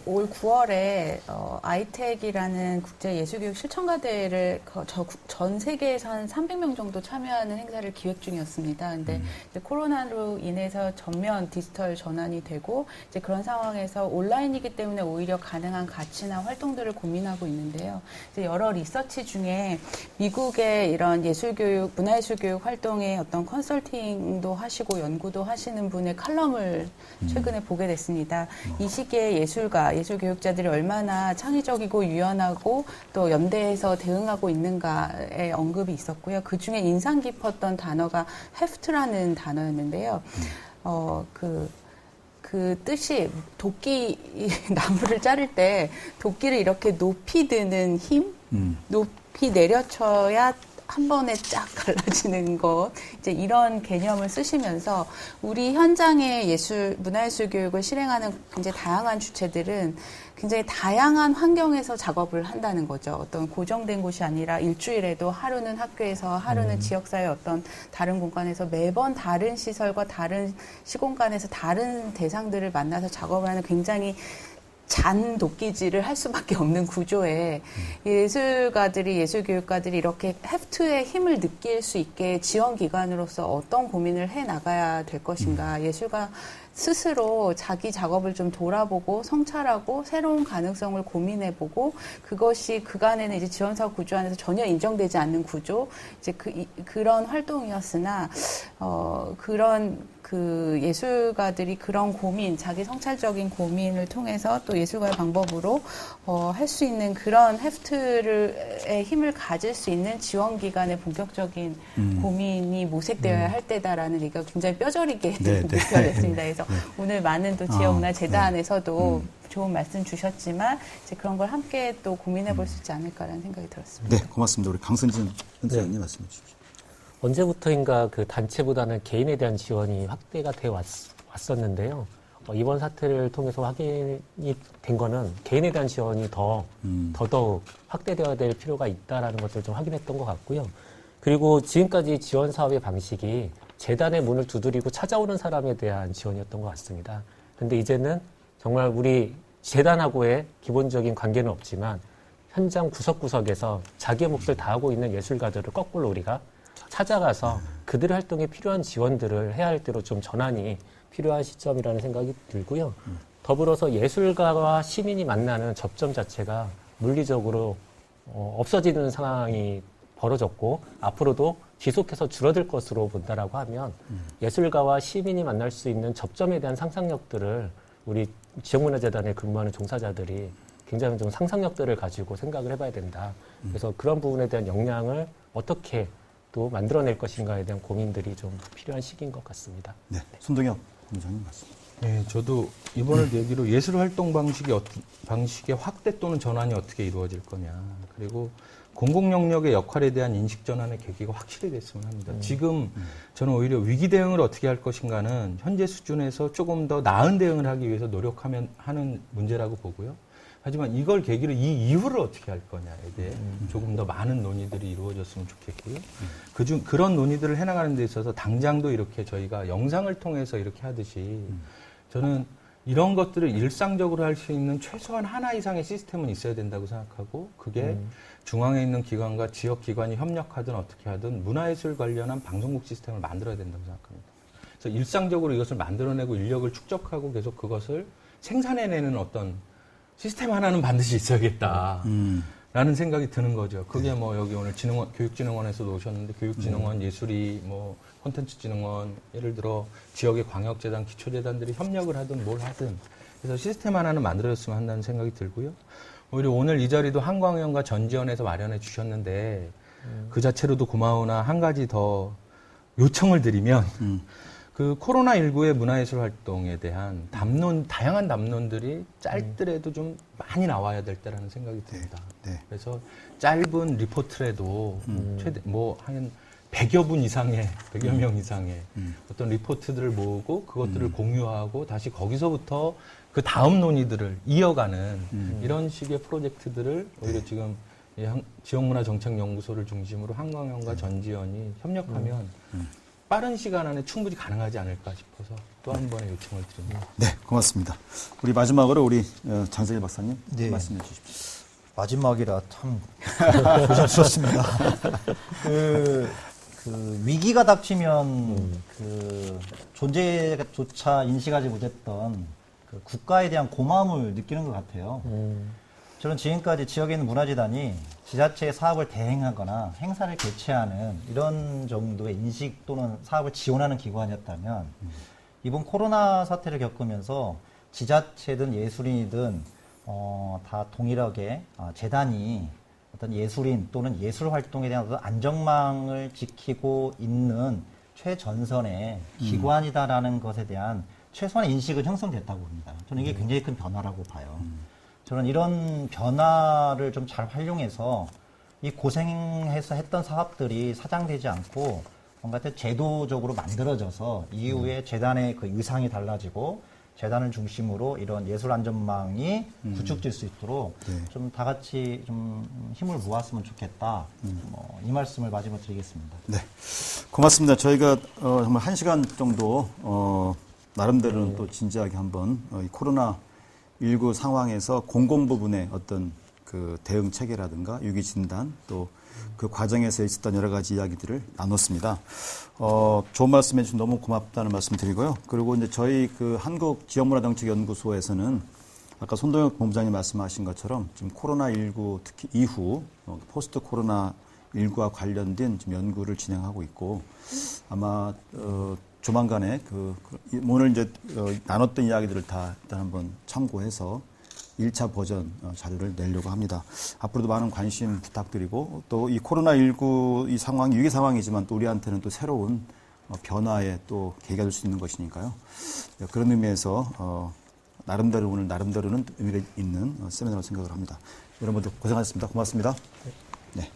올 9월에 아이텍이라는 국제 예술교육 실천가대회를 전 세계에서 한 300명 정도 참여하는 행사를 기획 중이었습니다. 근데 이제 코로나로 인해서 전면 디지털 전환이 되고 이제 그런 상황에서 온라인이기 때문에 오히려 가능한 가치나 활동들을 고민하고 있는데요. 이제 여러 리서치 중에 미국의 이런 예술교육, 문화예술교육 활동에 어떤 컨설팅도 하시고 연구도 하시는 분의 칼럼을 최근에 보게 됐습니다. 이 시기에 예술가, 예술교육자들이 얼마나 창의적이고 유연하고 또 연대해서 대응하고 있는가에 언급이 있었고요. 그 중에 인상 깊었던 단어가 heft라는 단어였는데요. 그 뜻이 나무를 자를 때 도끼를 이렇게 높이 드는 힘? 높이 내려쳐야 한 번에 쫙 갈라지는 것, 이제 이런 개념을 쓰시면서 우리 현장의 문화예술 교육을 실행하는 굉장히 다양한 주체들은 굉장히 다양한 환경에서 작업을 한다는 거죠. 어떤 고정된 곳이 아니라 일주일에도 하루는 학교에서, 하루는 지역사회 어떤 다른 공간에서 매번 다른 시설과 다른 시공간에서 다른 대상들을 만나서 작업을 하는 굉장히 잔 도끼질을 할 수밖에 없는 구조에 예술가들이, 예술교육가들이 이렇게 해프트의 힘을 느낄 수 있게 지원기관으로서 어떤 고민을 해 나가야 될 것인가. 예술가 스스로 자기 작업을 좀 돌아보고 성찰하고 새로운 가능성을 고민해보고 그것이 그간에는 이제 지원사업 구조 안에서 전혀 인정되지 않는 구조, 이제 그런 활동이었으나, 그 예술가들이 그런 고민, 자기 성찰적인 고민을 통해서 또 예술가의 방법으로 할 수 있는 그런 해프트의 힘을 가질 수 있는 지원기관의 본격적인 고민이 모색되어야 할 때다라는 얘기가 굉장히 뼈저리게 느껴졌습니다. 그래서 오늘 많은 또 지역문화재단에서도 좋은 말씀 주셨지만 이제 그런 걸 함께 또 고민해 볼 수 있지 않을까라는 생각이 들었습니다. 네, 고맙습니다. 우리 강승진 선생님 말씀해 주십시오. 언제부터인가 그 단체보다는 개인에 대한 지원이 확대가 돼 왔었는데요. 이번 사태를 통해서 확인이 된 거는 개인에 대한 지원이 더더욱 확대되어야 될 필요가 있다라는 것을 좀 확인했던 것 같고요. 그리고 지금까지 지원 사업의 방식이 재단의 문을 두드리고 찾아오는 사람에 대한 지원이었던 것 같습니다. 그런데 이제는 정말 우리 재단하고의 기본적인 관계는 없지만 현장 구석구석에서 자기의 몫을 다하고 있는 예술가들을 거꾸로 우리가 찾아가서 그들의 활동에 필요한 지원들을 해야 할 때로 좀 전환이 필요한 시점이라는 생각이 들고요. 더불어서 예술가와 시민이 만나는 접점 자체가 물리적으로 없어지는 상황이 벌어졌고 앞으로도 지속해서 줄어들 것으로 본다라고 하면 예술가와 시민이 만날 수 있는 접점에 대한 상상력들을 우리 지역문화재단에 근무하는 종사자들이 굉장히 좀 상상력들을 가지고 생각을 해봐야 된다. 그래서 그런 부분에 대한 역량을 어떻게 또 만들어낼 것인가에 대한 고민들이 좀 필요한 시기인 것 같습니다. 네, 손동엽 본부장님 말씀. 네, 저도 이번을 계기로 예술 활동 방식의 확대 또는 전환이 어떻게 이루어질 거냐. 그리고 공공 영역의 역할에 대한 인식 전환의 계기가 확실히 됐으면 합니다. 지금 저는 오히려 위기 대응을 어떻게 할 것인가는 현재 수준에서 조금 더 나은 대응을 하기 위해서 노력하면 하는 문제라고 보고요. 하지만 이걸 계기로 이 이후를 어떻게 할 거냐에 대해 조금 더 많은 논의들이 이루어졌으면 좋겠고요. 그런 논의들을 해나가는 데 있어서 당장도 이렇게 저희가 영상을 통해서 이렇게 하듯이 저는 이런 것들을 일상적으로 할 수 있는 최소한 하나 이상의 시스템은 있어야 된다고 생각하고 그게 중앙에 있는 기관과 지역 기관이 협력하든 어떻게 하든 문화예술 관련한 방송국 시스템을 만들어야 된다고 생각합니다. 그래서 일상적으로 이것을 만들어내고 인력을 축적하고 계속 그것을 생산해내는 어떤 시스템 하나는 반드시 있어야겠다. 라는 생각이 드는 거죠. 그게 뭐 여기 오늘 교육진흥원에서도 오셨는데 교육진흥원, 예술이, 뭐 콘텐츠진흥원, 예를 들어 지역의 광역재단, 기초재단들이 협력을 하든 뭘 하든 그래서 시스템 하나는 만들어졌으면 한다는 생각이 들고요. 오히려 오늘 이 자리도 한광의원과 전지현에서 마련해 주셨는데 그 자체로도 고마우나 한 가지 더 요청을 드리면 그 코로나19의 문화예술 활동에 대한 다양한 담론들이 짧더라도 좀 많이 나와야 될 때라는 생각이 듭니다. 네. 그래서 짧은 리포트라도 최대 한 100여 분 이상의, 100여 명 이상의 어떤 리포트들을 모으고 그것들을 공유하고 다시 거기서부터 그 다음 논의들을 이어가는 이런 식의 프로젝트들을 오히려 지금 지역문화정책연구소를 중심으로 한광현과 전지현이 협력하면 빠른 시간 안에 충분히 가능하지 않을까 싶어서 또 한 번의 요청을 드립니다. 네, 고맙습니다. 우리 마지막으로 우리 장세일 박사님 네. 말씀해 주십시오. 마지막이라 참 조심스럽습니다. 그 위기가 닥치면 그 존재조차 인식하지 못했던 그 국가에 대한 고마움을 느끼는 것 같아요. 저는 지금까지 지역에 있는 문화재단이 지자체의 사업을 대행하거나 행사를 개최하는 이런 정도의 인식 또는 사업을 지원하는 기관이었다면 이번 코로나 사태를 겪으면서 지자체든 예술인이든 다 동일하게 재단이 어떤 예술인 또는 예술 활동에 대한 어떤 안전망을 지키고 있는 최전선의 기관이다라는 것에 대한 최소한의 인식은 형성됐다고 봅니다. 저는 이게 굉장히 큰 변화라고 봐요. 저는 이런 변화를 좀 잘 활용해서 이 고생해서 했던 사업들이 사장되지 않고 뭔가 제도적으로 만들어져서 이후에 재단의 그 의상이 달라지고 재단을 중심으로 이런 예술 안전망이 구축될 수 있도록 좀 다 같이 좀 힘을 모았으면 좋겠다. 이 말씀을 마지막으로 드리겠습니다. 네, 고맙습니다. 저희가 정말 1시간 정도 나름대로는 또 진지하게 한번 이 코로나19 상황에서 공공 부분의 어떤 그 대응 체계라든가 유기 진단 또 그 과정에서 있었던 여러 가지 이야기들을 나눴습니다. 좋은 말씀 해주셔서 너무 고맙다는 말씀 드리고요. 그리고 이제 저희 그 한국지역문화정책연구소에서는 아까 손동혁 본부장님 말씀하신 것처럼 지금 코로나19 특히 이후 포스트 코로나19와 관련된 좀 연구를 진행하고 있고 아마 조만간에 오늘 이제 나눴던 이야기들을 다 일단 한번 참고해서 1차 버전 자료를 내려고 합니다. 앞으로도 많은 관심 부탁드리고 또 이 코로나19 이 상황, 위기 상황이지만 또 우리한테는 또 새로운 변화에 또 계기가 될 수 있는 것이니까요. 그런 의미에서 오늘 나름대로는 의미가 있는 세미나라고 생각을 합니다. 여러분들 고생하셨습니다. 고맙습니다. 네.